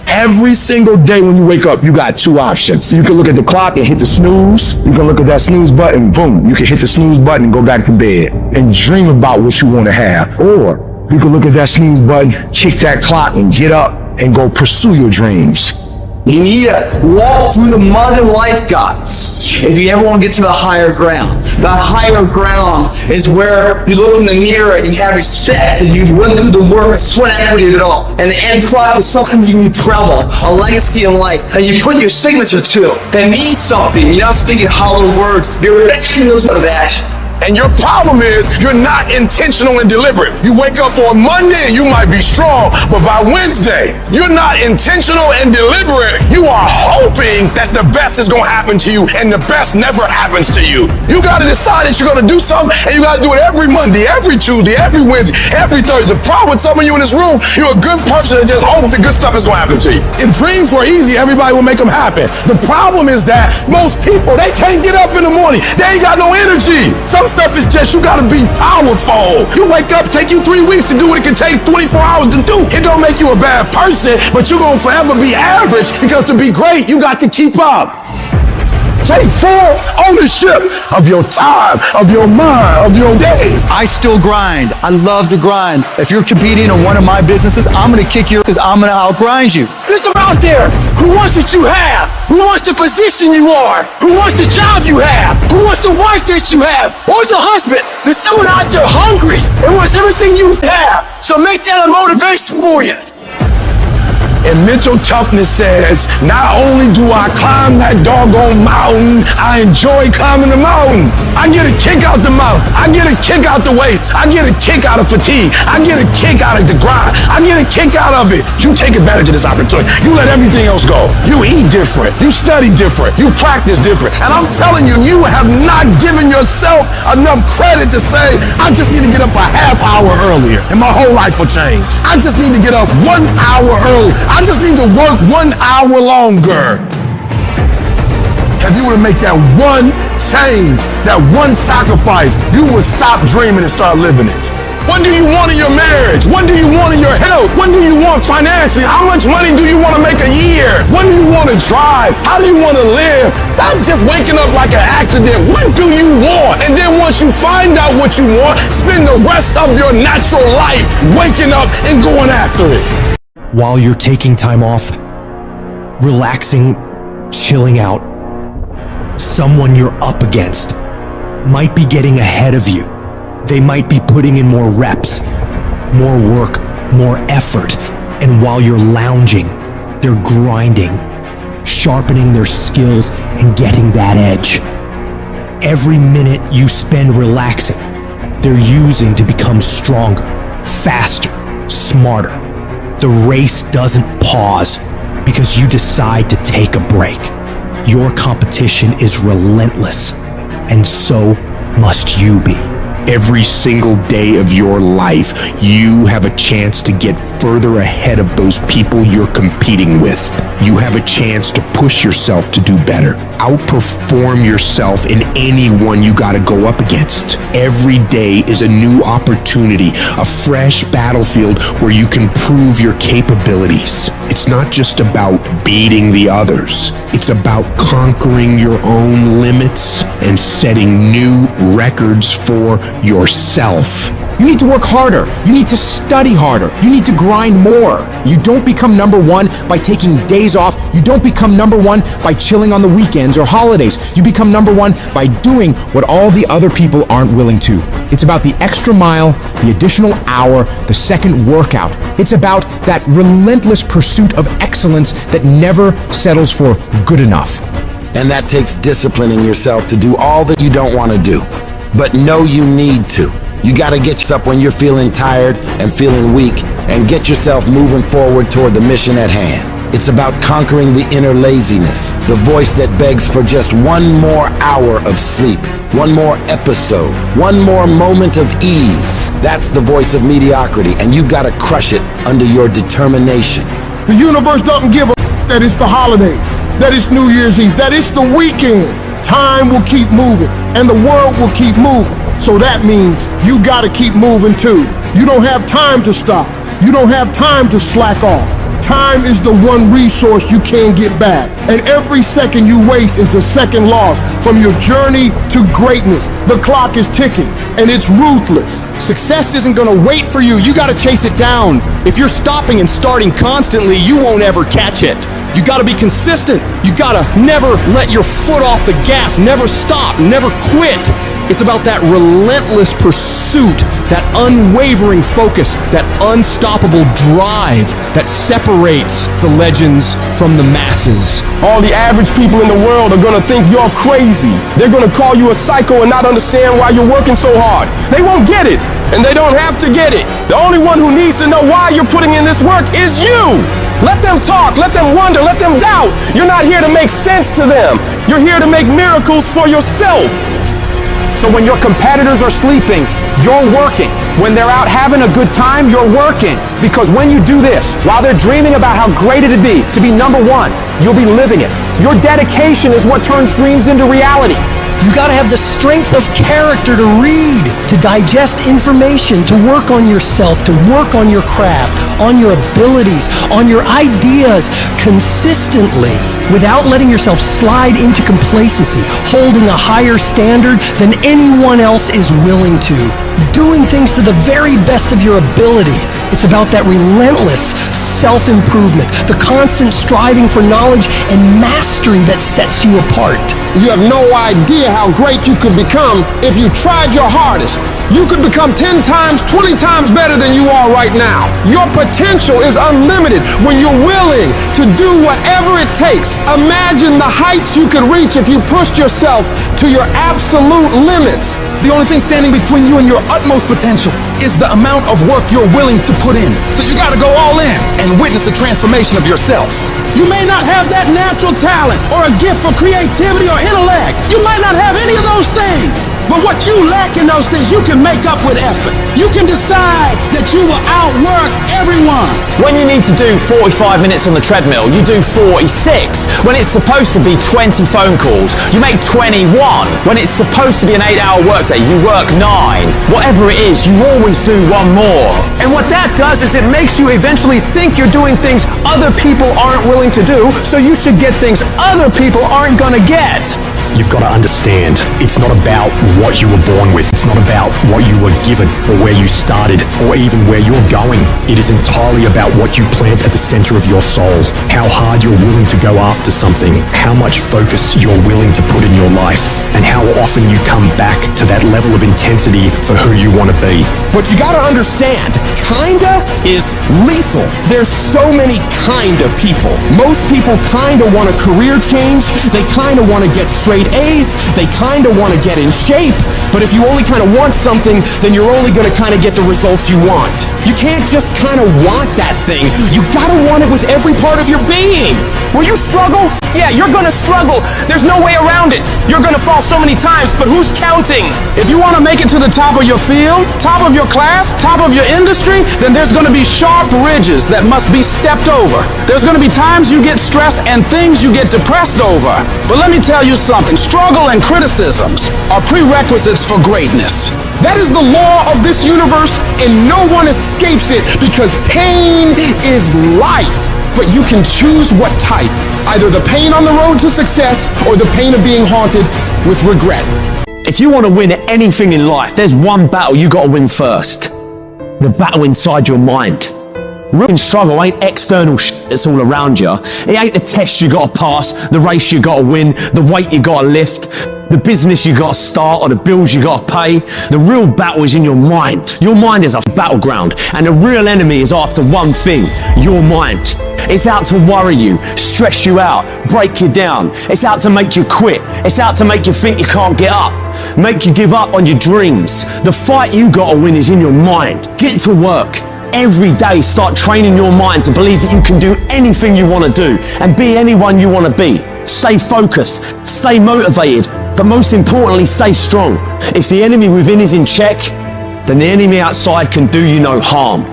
Every single day when you wake up, you got two options. You can look at the clock and hit the snooze. You can look at that snooze button, boom. You can hit the snooze button and go back to bed and dream about what you want to have. Or you can look at that snooze button, kick that clock and get up and go pursue your dreams. You need to walk through the mud in life, guys, if you ever want to get to the higher ground. The higher ground is where you look in the mirror and you have respect and you run through the work, sweat equity at it all. And the end product is something you can be proud of, a legacy in life, and you put your signature to. That means something. You're not speaking hollow words. You're making those with action. And your problem is you're not intentional and deliberate. You wake up on Monday and you might be strong, but by Wednesday, you're not intentional and deliberate. You are hoping that the best is gonna happen to you, and the best never happens to you. You gotta decide that you're gonna do something, and you gotta do it every Monday, every Tuesday, every Wednesday, every Thursday. The problem with some of you in this room, you're a good person that just hopes the good stuff is gonna happen to you. If dreams were easy, everybody would make them happen. The problem is that most people, they can't get up in the morning. They ain't got no energy. Some stuff is just, you gotta be powerful. You wake up, take you 3 weeks to do what it can take 24 hours to do. It don't make you a bad person, but you're gonna forever be average, because to be great, you got to keep up. Take full ownership of your time, of your mind, of your day. I still grind. I love to grind. If you're competing in one of my businesses, I'm gonna kick you because I'm gonna outgrind you. There's some out there who wants what you have, who wants the position you are, who wants the job you have, who wants the wife that you have, or the husband. There's someone out there hungry and wants everything you have. So make that a motivation for you. And mental toughness says, not only do I climb that doggone mountain, I enjoy climbing the mountain. I get a kick out the mountain. I get a kick out the weights. I get a kick out of fatigue. I get a kick out of the grind. I get a kick out of it. You take advantage of this opportunity. You let everything else go. You eat different. You study different. You practice different. And I'm telling you, you have not given yourself enough credit to say, I just need to get up a half hour earlier and my whole life will change. I just need to get up 1 hour early. I just need to work 1 hour longer. If you were to make that one change, that one sacrifice, you would stop dreaming and start living it. What do you want in your marriage? What do you want in your health? What do you want financially? How much money do you want to make a year? What do you want to drive? How do you want to live? Not just waking up like an accident. What do you want? And then once you find out what you want, spend the rest of your natural life waking up and going after it. While you're taking time off, relaxing, chilling out, someone you're up against might be getting ahead of you. They might be putting in more reps, more work, more effort. And while you're lounging, they're grinding, sharpening their skills and getting that edge. Every minute you spend relaxing, they're using to become stronger, faster, smarter. The race doesn't pause because you decide to take a break. Your competition is relentless, and so must you be. Every single day of your life, you have a chance to get further ahead of those people you're competing with. You have a chance to push yourself to do better. Outperform yourself in anyone you gotta go up against. Every day is a new opportunity, a fresh battlefield where you can prove your capabilities. It's not just about beating the others. It's about conquering your own limits and setting new records for yourself. You need to work harder. You need to study harder. You need to grind more. You don't become number one by taking days off. You don't become number one by chilling on the weekends or holidays. You become number one by doing what all the other people aren't willing to. It's about the extra mile, the additional hour, the second workout. It's about that relentless pursuit of excellence that never settles for good enough. And that takes disciplining yourself to do all that you don't want to do, but know you need to. You gotta get yourself when you're feeling tired and feeling weak, and get yourself moving forward toward the mission at hand. It's about conquering the inner laziness, the voice that begs for just 1 more hour of sleep, 1 more episode, 1 more moment of ease. That's the voice of mediocrity, and you gotta crush it under your determination. The universe doesn't give a that it's the holidays, that it's New Year's Eve, that it's the weekend. Time will keep moving, and the world will keep moving. So that means you gotta keep moving too. You don't have time to stop. You don't have time to slack off. Time is the one resource you can't get back. And every second you waste is a second lost from your journey to greatness. The clock is ticking, and it's ruthless. Success isn't gonna wait for you. You gotta chase it down. If you're stopping and starting constantly, you won't ever catch it. You gotta be consistent. You gotta never let your foot off the gas. Never stop. Never quit. It's about that relentless pursuit, that unwavering focus, that unstoppable drive that separates the legends from the masses. All the average people in the world are gonna think you're crazy. They're gonna call you a psycho and not understand why you're working so hard. They won't get it, and they don't have to get it. The only one who needs to know why you're putting in this work is you. Let them talk, let them wonder, let them doubt. You're not here to make sense to them. You're here to make miracles for yourself. So when your competitors are sleeping, you're working. When they're out having a good time, you're working. Because when you do this, while they're dreaming about how great it'd be to be number one, you'll be living it. Your dedication is what turns dreams into reality. You gotta have the strength of character to read, to digest information, to work on yourself, to work on your craft, on your abilities, on your ideas consistently, without letting yourself slide into complacency, holding a higher standard than anyone else is willing to, doing things to the very best of your ability. It's about that relentless self-improvement, the constant striving for knowledge and mastery that sets you apart. You have no idea how great you could become if you tried your hardest. You could become 10 times, 20 times better than you are right now. Your potential is unlimited when you're willing to do whatever it takes. Imagine the heights you could reach if you pushed yourself to your absolute limits. The only thing standing between you and your utmost potential is the amount of work you're willing to put in. So you gotta go all in and witness the transformation of yourself. You may not have that natural talent or a gift for creativity or intellect. You might not have any of those things. But what you lack in those things, you can make up with effort. You can decide that you will outwork everyone. When you need to do 45 minutes on the treadmill, you do 46. When it's supposed to be 20 phone calls, you make 21. When it's supposed to be an 8-hour workday, you work 9. Whatever it is, you always do one more. And what that does is it makes you eventually think you're doing things other people aren't willing to do, so you should get things other people aren't gonna get. You've got to understand, it's not about what you were born with. It's not about what you were given or where you started or even where you're going. It is entirely about what you plant at the center of your soul, how hard you're willing to go after something, how much focus you're willing to put in your life, and how often you come back to that level of intensity for who you want to be. But you gotta understand, kinda is lethal. There's so many kinda people. Most people kinda want a career change. They kinda want to get straight A's. They kinda want to get in shape. But if you only kinda want something, then you're only gonna kinda get the results you want. You can't just kinda want that thing. You gotta want it with every part of your being. Will you struggle? Yeah, you're gonna struggle. There's no way around it. You're gonna fall so many times, but who's counting? If you want to make it to the top of your field, top of your class, top of your industry, then there's going to be sharp ridges that must be stepped over. There's going to be times you get stressed and things you get depressed over. But let me tell you something, struggle and criticisms are prerequisites for greatness. That is the law of this universe, and no one escapes it because pain is life. But you can choose what type, either the pain on the road to success or the pain of being haunted with regret. If you want to win at anything in life, there's one battle you got to win first. The battle inside your mind. Real struggle ain't external shit that's all around you. It ain't the test you got to pass, the race you got to win, the weight you got to lift, the business you got to start, or the bills you got to pay. The real battle is in your mind. Your mind is a battleground, and the real enemy is after one thing, your mind. It's out to worry you, stress you out, break you down. It's out to make you quit. It's out to make you think you can't get up, make you give up on your dreams. The fight you got to win is in your mind. Get to work. Every day, start training your mind to believe that you can do anything you want to do and be anyone you want to be. Stay focused, stay motivated, but most importantly, stay strong. If the enemy within is in check, then the enemy outside can do you no harm.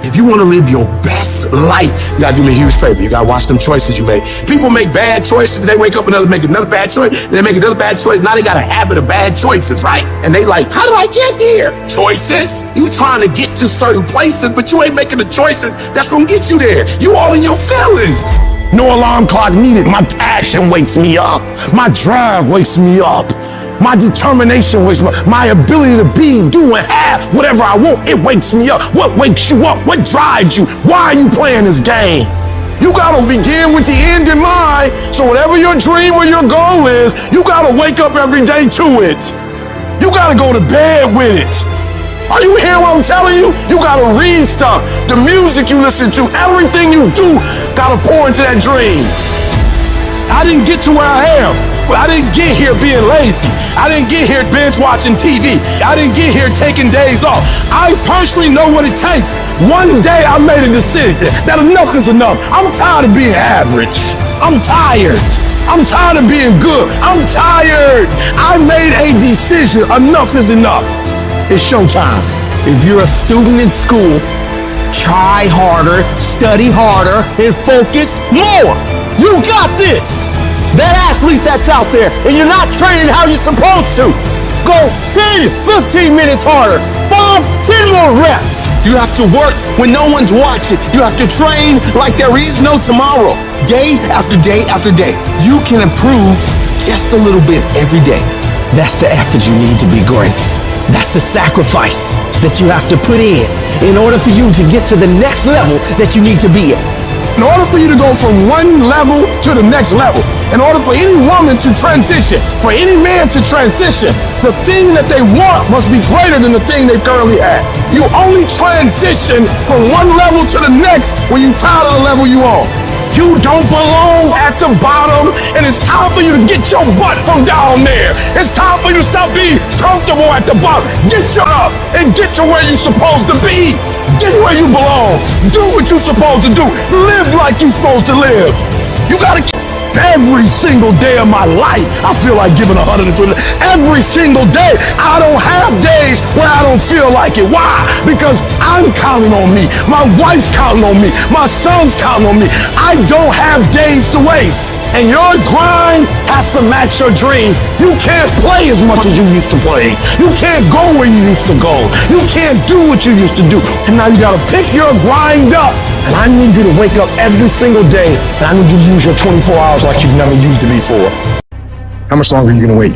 If you want to live your best life, you gotta do me a huge favor. You gotta watch them choices you make. People make bad choices, they wake up and make another bad choice, then they make another bad choice. Now they got a habit of bad choices, right? And they like, how do I get here? Choices. You trying to get to certain places, but you ain't making the choices that's gonna get you there. You all in your feelings. No alarm clock needed. My passion wakes me up. My drive wakes me up. My determination wakes me up. My ability to be, do, and have whatever I want, it wakes me up. What wakes you up? What drives you? Why are you playing this game? You gotta begin with the end in mind. So whatever your dream or your goal is, you gotta wake up every day to it. You gotta go to bed with it. Are you hearing what I'm telling you? You gotta read stuff. The music you listen to, everything you do, gotta pour into that dream. I didn't get to where I am. I didn't get here being lazy. I didn't get here binge watching TV. I didn't get here taking days off. I personally know what it takes. One day I made a decision that enough is enough. I'm tired of being average. I'm tired. I'm tired of being good. I'm tired. I made a decision. Enough is enough. It's showtime. If you're a student in school, try harder, study harder, and focus more. You got this. That athlete that's out there, and you're not training how you're supposed to. Go 10, 15 minutes harder. 5, 10 more reps. You have to work when no one's watching. You have to train like there is no tomorrow. Day after day after day. You can improve just a little bit every day. That's the effort you need to be great. That's the sacrifice that you have to put in order for you to get to the next level that you need to be at. In order for you to go from one level to the next level, in order for any woman to transition, for any man to transition, the thing that they want must be greater than the thing they currently have. You only transition from one level to the next when you're tired of the level you on. You don't belong at the bottom, and it's time for you to get your butt from down there. It's time for you to stop being comfortable at the bottom. Get your up and get to where you're supposed to be. Get where you belong. Do what you're supposed to do. Live like you're supposed to live. You gotta keep every single day of my life. I feel like giving 120. Every single day. I don't have days where I don't feel like it. Why? Because I'm counting on me. My wife's counting on me. My son's counting on me. I don't have days to waste. And your grind has to match your dream. You can't play as much as you used to play. You can't go where you used to go. You can't do what you used to do. And now you gotta pick your grind up. And I need you to wake up every single day, and I need you to use your 24 hours like you've never used it before. How much longer are you gonna wait?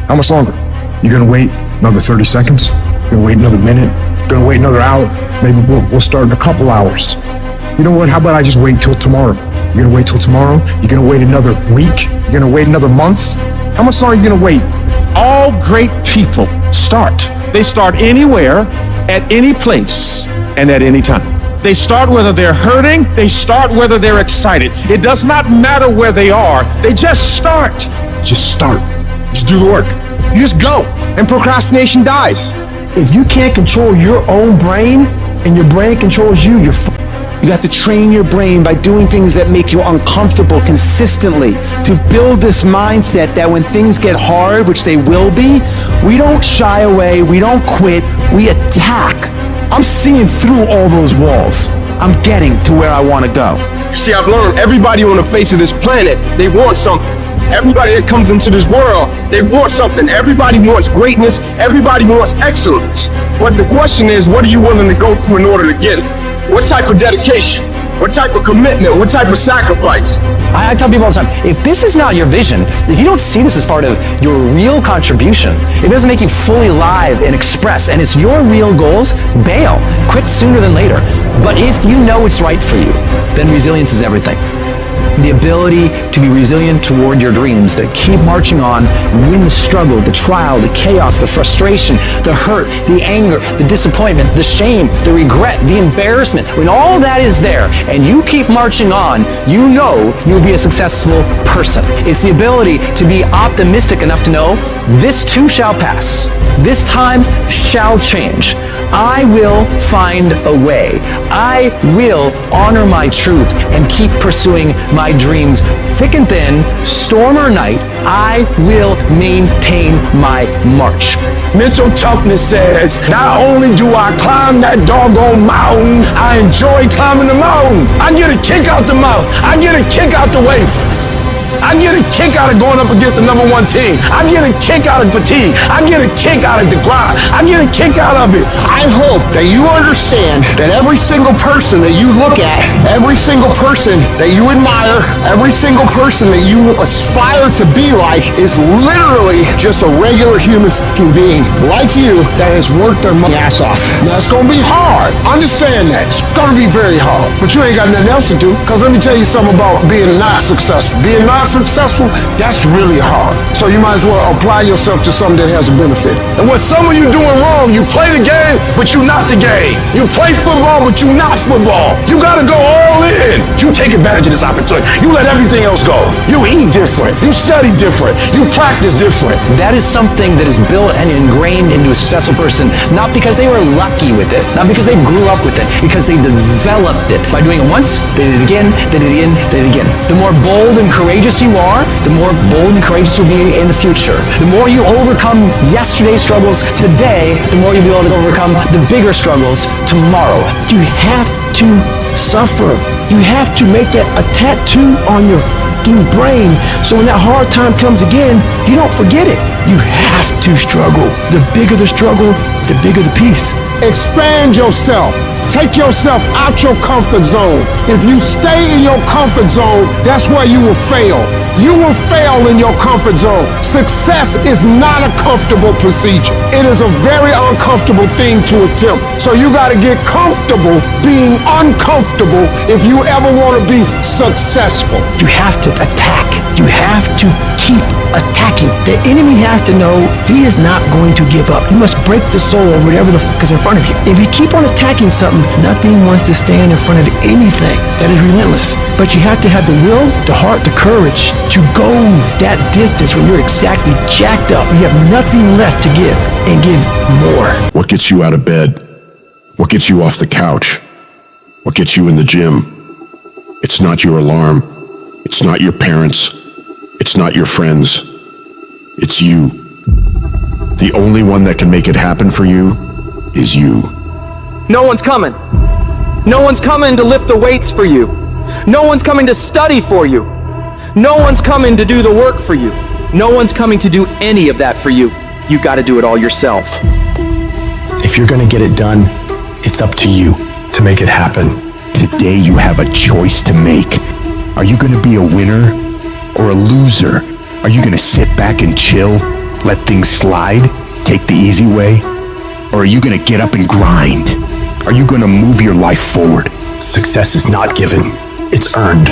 How much longer? You gonna wait another 30 seconds? You gonna wait another minute? You gonna wait another hour? Maybe we'll start in a couple hours. You know what? How about I just wait till tomorrow? You're gonna wait till tomorrow? You're gonna wait another week? You're gonna wait another month? How much longer are you gonna wait? All great people start. They start anywhere, at any place, and at any time. They start whether they're hurting, they start whether they're excited. It does not matter where they are, they just start. Just start. Just do the work. You just go, and procrastination dies. If you can't control your own brain, and your brain controls you, you're You have to train your brain by doing things that make you uncomfortable consistently to build this mindset that when things get hard, which they will be, we don't shy away, we don't quit, we attack. I'm seeing through all those walls. I'm getting to where I want to go. See, I've learned everybody on the face of this planet, they want something. Everybody that comes into this world, they want something. Everybody wants greatness. Everybody wants excellence. But the question is, what are you willing to go through in order to get it? What type of dedication? What type of commitment? What type of sacrifice? I tell people all the time, if this is not your vision, if you don't see this as part of your real contribution, if it doesn't make you fully live and express, and it's your real goals, bail. Quit sooner than later. But if you know it's right for you, then resilience is everything. The ability to be resilient toward your dreams, to keep marching on, win the struggle, the trial, the chaos, the frustration, the hurt, the anger, the disappointment, the shame, the regret, the embarrassment. When all that is there and you keep marching on, you know you'll be a successful person. It's the ability to be optimistic enough to know this too shall pass. This time shall change. I will find a way. I will honor my truth and keep pursuing my dreams. Thick and thin, storm or night, I will maintain my march. Mental toughness says, not only do I climb that doggone mountain, I enjoy climbing the mountain. I get a kick out the mountain. I get a kick out the weights. I get a kick out of going up against the #1 team. I get a kick out of fatigue. I get a kick out of the grind. I get a kick out of it. I hope that you understand that every single person that you look at, every single person that you admire, every single person that you aspire to be like is literally just a regular human fucking being like you that has worked their ass off. Now it's gonna be hard. Understand that. It's gonna be very hard. But you ain't got nothing else to do. Cause let me tell you something about being not successful. Being not not successful, that's really hard. So you might as well apply yourself to something that has a benefit. And what some of you doing wrong, you play the game, but you not the game. You play football, but you not football. You gotta go all in. You take advantage of this opportunity. You let everything else go. You eat different. You study different. You practice different. That is something that is built and ingrained into a successful person, not because they were lucky with it, not because they grew up with it, because they developed it by doing it once, they did it again, they did it again, they did it again. The more bold and courageous you are, the more bold and courageous you'll be in the future. The more you overcome yesterday's struggles today, the more you'll be able to overcome the bigger struggles tomorrow. You have to suffer. You have to make that a tattoo on your fucking brain, so when that hard time comes again, you don't forget it. You have to struggle. The bigger the struggle, the bigger the peace. Expand yourself. Take yourself out your comfort zone. If you stay in your comfort zone, that's where you will fail. You will fail in your comfort zone. Success is not a comfortable procedure. It is a very uncomfortable thing to attempt. So you got to get comfortable being uncomfortable if you ever want to be successful. You have to attack. You have to keep attacking. The enemy has to know he is not going to give up. You must break the soul or whatever the fuck is in front of you. If you keep on attacking something, nothing wants to stand in front of anything that is relentless. But you have to have the will, the heart, the courage to go that distance when you're exactly jacked up. You have nothing left to give and give more. What gets you out of bed? What gets you off the couch? What gets you in the gym? It's not your alarm. It's not your parents. It's not your friends. It's you. The only one that can make it happen for you is you. No one's coming. No one's coming to lift the weights for you. No one's coming to study for you. No one's coming to do the work for you. No one's coming to do any of that for you. You gotta do it all yourself. If you're gonna get it done, it's up to you to make it happen. Today you have a choice to make. Are you gonna be a winner or a loser? Are you gonna sit back and chill, let things slide, take the easy way? Or are you gonna get up and grind? Are you gonna move your life forward? Success is not given, it's earned.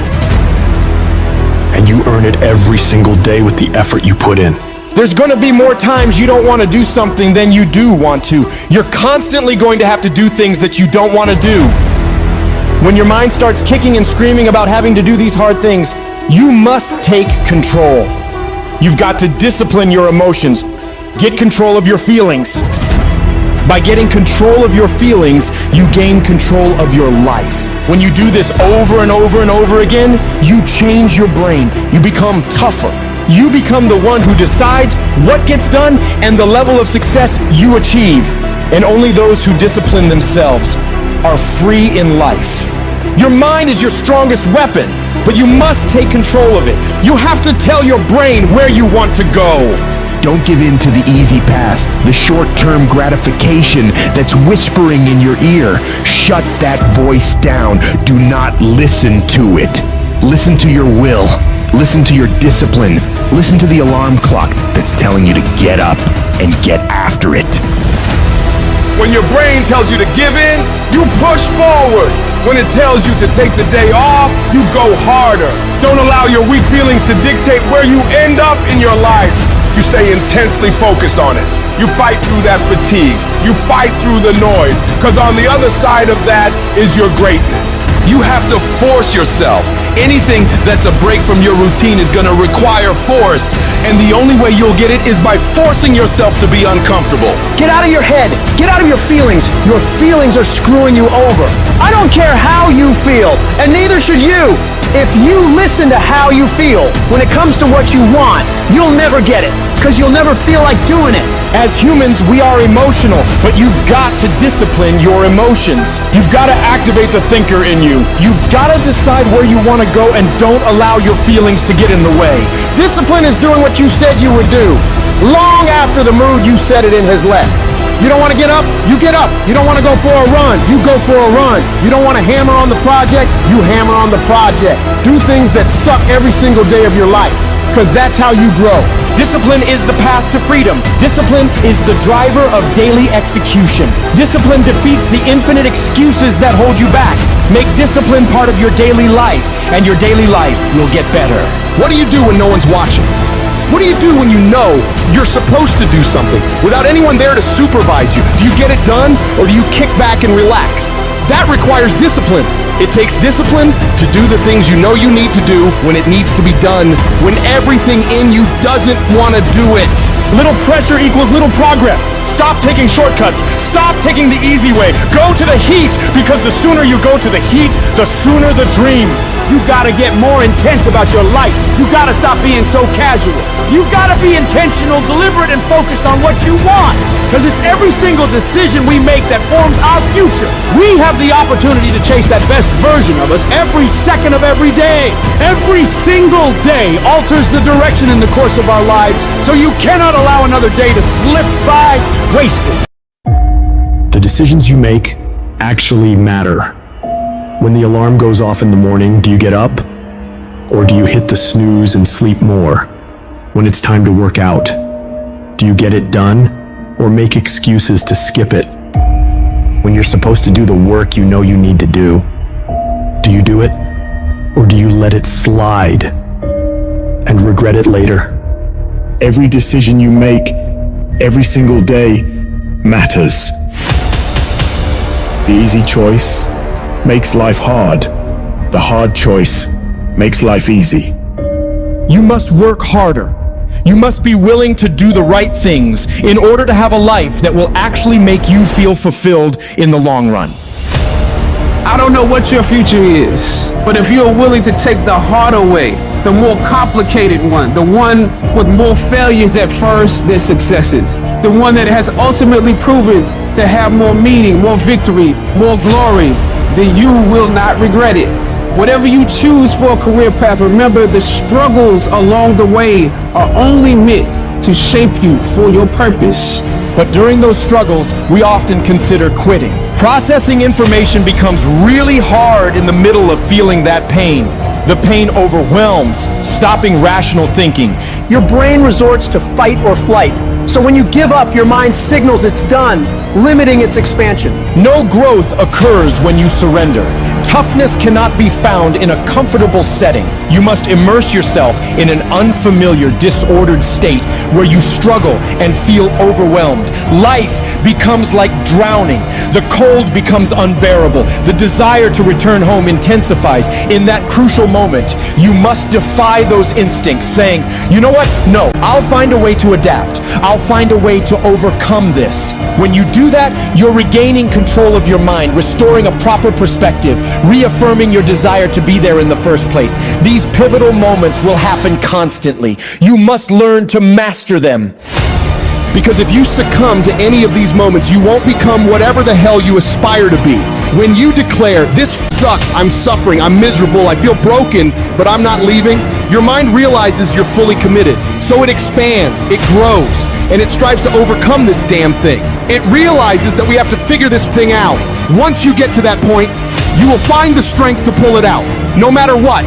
And you earn it every single day with the effort you put in. There's gonna be more times you don't want to do something than you do want to. You're constantly going to have to do things that you don't want to do. When your mind starts kicking and screaming about having to do these hard things, you must take control. You've got to discipline your emotions. Get control of your feelings. By getting control of your feelings, you gain control of your life. When you do this over and over and over again, you change your brain. You become tougher. You become the one who decides what gets done and the level of success you achieve. And only those who discipline themselves are free in life. Your mind is your strongest weapon, but you must take control of it. You have to tell your brain where you want to go. Don't give in to the easy path, the short-term gratification that's whispering in your ear. Shut that voice down. Do not listen to it. Listen to your will. Listen to your discipline. Listen to the alarm clock that's telling you to get up and get after it. When your brain tells you to give in, you push forward. When it tells you to take the day off, you go harder. Don't allow your weak feelings to dictate where you end up in your life. You stay intensely focused on it. You fight through that fatigue. You fight through the noise, because on the other side of that is your greatness. You have to force yourself. Anything that's a break from your routine is gonna require force, and the only way you'll get it is by forcing yourself to be uncomfortable. Get out of your head. Get out of your feelings. Your feelings are screwing you over. I don't care how you feel, and neither should you. If you listen to how you feel when it comes to what you want, you'll never get it, because you'll never feel like doing it. As humans, we are emotional, but you've got to discipline your emotions. You've got to activate the thinker in you. You've got to decide where you want to go and don't allow your feelings to get in the way. Discipline is doing what you said you would do, long after the mood you set it in has left. You don't want to get up? You get up. You don't want to go for a run? You go for a run. You don't want to hammer on the project? You hammer on the project. Do things that suck every single day of your life, because that's how you grow. Discipline is the path to freedom. Discipline is the driver of daily execution. Discipline defeats the infinite excuses that hold you back. Make discipline part of your daily life, and your daily life will get better. What do you do when no one's watching? What do you do when you know you're supposed to do something without anyone there to supervise you? Do you get it done, or do you kick back and relax? That requires discipline. It takes discipline to do the things you know you need to do when it needs to be done, when everything in you doesn't want to do it. Little pressure equals little progress. Stop taking shortcuts. Stop taking the easy way. Go to the heat, because the sooner you go to the heat, the sooner the dream. You gotta get more intense about your life. You gotta stop being so casual. You gotta be intentional, deliberate, and focused on what you want. Because it's every single decision we make that forms our future. We have the opportunity to chase that best version of us every second of every day. Every single day alters the direction in the course of our lives, so you cannot allow another day to slip by wasted. The decisions you make actually matter. When the alarm goes off in the morning, do you get up? Or do you hit the snooze and sleep more? When it's time to work out, do you get it done? Or make excuses to skip it? When you're supposed to do the work you know you need to do you do it? Or do you let it slide and regret it later? Every decision you make, every single day, matters. The easy choice makes life hard. The hard choice makes life easy. You must work harder. You must be willing to do the right things in order to have a life that will actually make you feel fulfilled in the long run. I don't know what your future is, but if you're willing to take the harder way, the more complicated one, the one with more failures at first than successes, the one that has ultimately proven to have more meaning, more victory, more glory, then you will not regret it. Whatever you choose for a career path, remember the struggles along the way are only meant to shape you for your purpose. But during those struggles, we often consider quitting. Processing information becomes really hard in the middle of feeling that pain. The pain overwhelms, stopping rational thinking. Your brain resorts to fight or flight. So when you give up, your mind signals it's done, limiting its expansion. No growth occurs when you surrender. Toughness cannot be found in a comfortable setting. You must immerse yourself in an unfamiliar, disordered state where you struggle and feel overwhelmed. Life becomes like drowning. The cold becomes unbearable. The desire to return home intensifies. In that crucial moment, you must defy those instincts, saying, you know what? No, I'll find a way to adapt. I'll find a way to overcome this. When you do that, you're regaining control of your mind, restoring a proper perspective, reaffirming your desire to be there in the first place. These pivotal moments will happen constantly. You must learn to master them. Because if you succumb to any of these moments, you won't become whatever the hell you aspire to be. When you declare, this sucks, I'm suffering, I'm miserable, I feel broken, but I'm not leaving, your mind realizes you're fully committed. So it expands, it grows, and it strives to overcome this damn thing. It realizes that we have to figure this thing out. Once you get to that point, you will find the strength to pull it out, no matter what.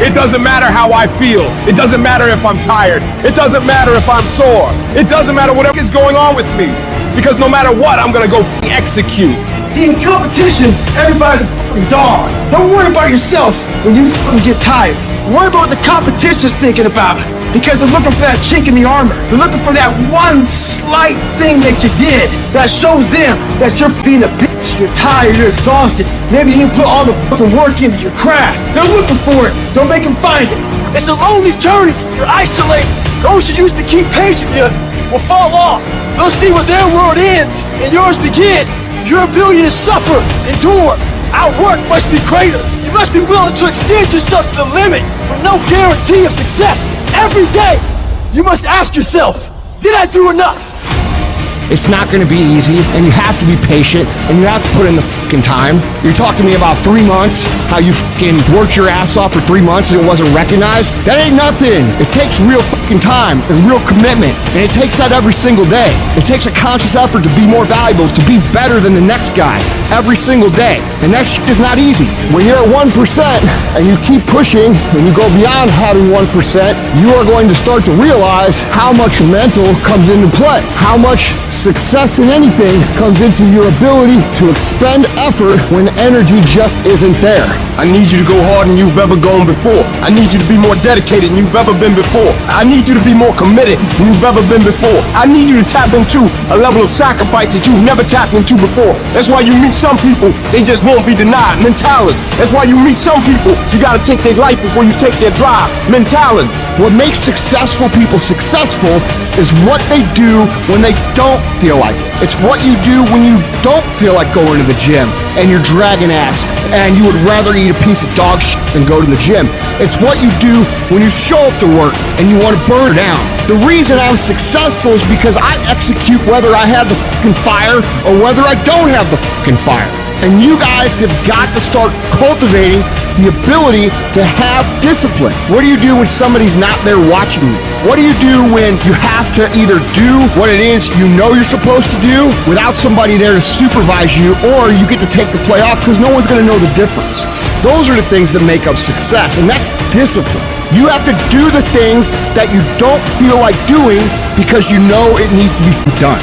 It doesn't matter how I feel. It doesn't matter if I'm tired. It doesn't matter if I'm sore. It doesn't matter whatever is going on with me. Because no matter what, I'm gonna go execute. See, in competition, everybody's a fucking dog. Don't worry about yourself when you fucking get tired. Worry about what the competition's thinking about. Because they're looking for that chink in the armor. They're looking for that one slight thing that you did that shows them that you're being a bitch. You're tired, you're exhausted. Maybe you didn't put all the fucking work into your craft. They're looking for it. Don't make them find it. It's a lonely journey. You're isolated. Those who used to keep pace with you will fall off. They'll see where their world ends and yours begin. Your ability to suffer, endure, outwork must be greater. You must be willing to extend yourself to the limit with no guarantee of success. Every day, you must ask yourself, did I do enough? It's not gonna be easy, and you have to be patient, and you have to put in the fucking time. You talked to me about 3 months, how you fucking worked your ass off for 3 months and it wasn't recognized. That ain't nothing. It takes real fucking time and real commitment, and it takes that every single day. It takes a conscious effort to be more valuable, to be better than the next guy every single day, and that shit is not easy. When you're at 1% and you keep pushing and you go beyond having 1%, you are going to start to realize how much mental comes into play, how much Success in anything comes into your ability to expend effort when energy just isn't there. I need you to go harder than you've ever gone before. I need you to be more dedicated than you've ever been before. I need you to be more committed than you've ever been before. I need you to tap into a level of sacrifice that you've never tapped into before. That's why you meet some people, they just won't be denied. Mentality. That's why you meet some people, you gotta take their life before you take their drive. Mentality. What makes successful people successful is what they do when they don't feel like it. It's what you do when you don't feel like going to the gym and you're dragging ass and you would rather eat a piece of dog shit than go to the gym. It's what you do when you show up to work and you want to burn down. The reason I'm successful is because I execute whether I have the fucking fire or whether I don't have the fucking fire. And you guys have got to start cultivating the ability to have discipline. What do you do when somebody's not there watching you? What do you do when you have to either do what it is you know you're supposed to do without somebody there to supervise you, or you get to take the play off because no one's going to know the difference? Those are the things that make up success, and that's discipline. You have to do the things that you don't feel like doing because you know it needs to be done.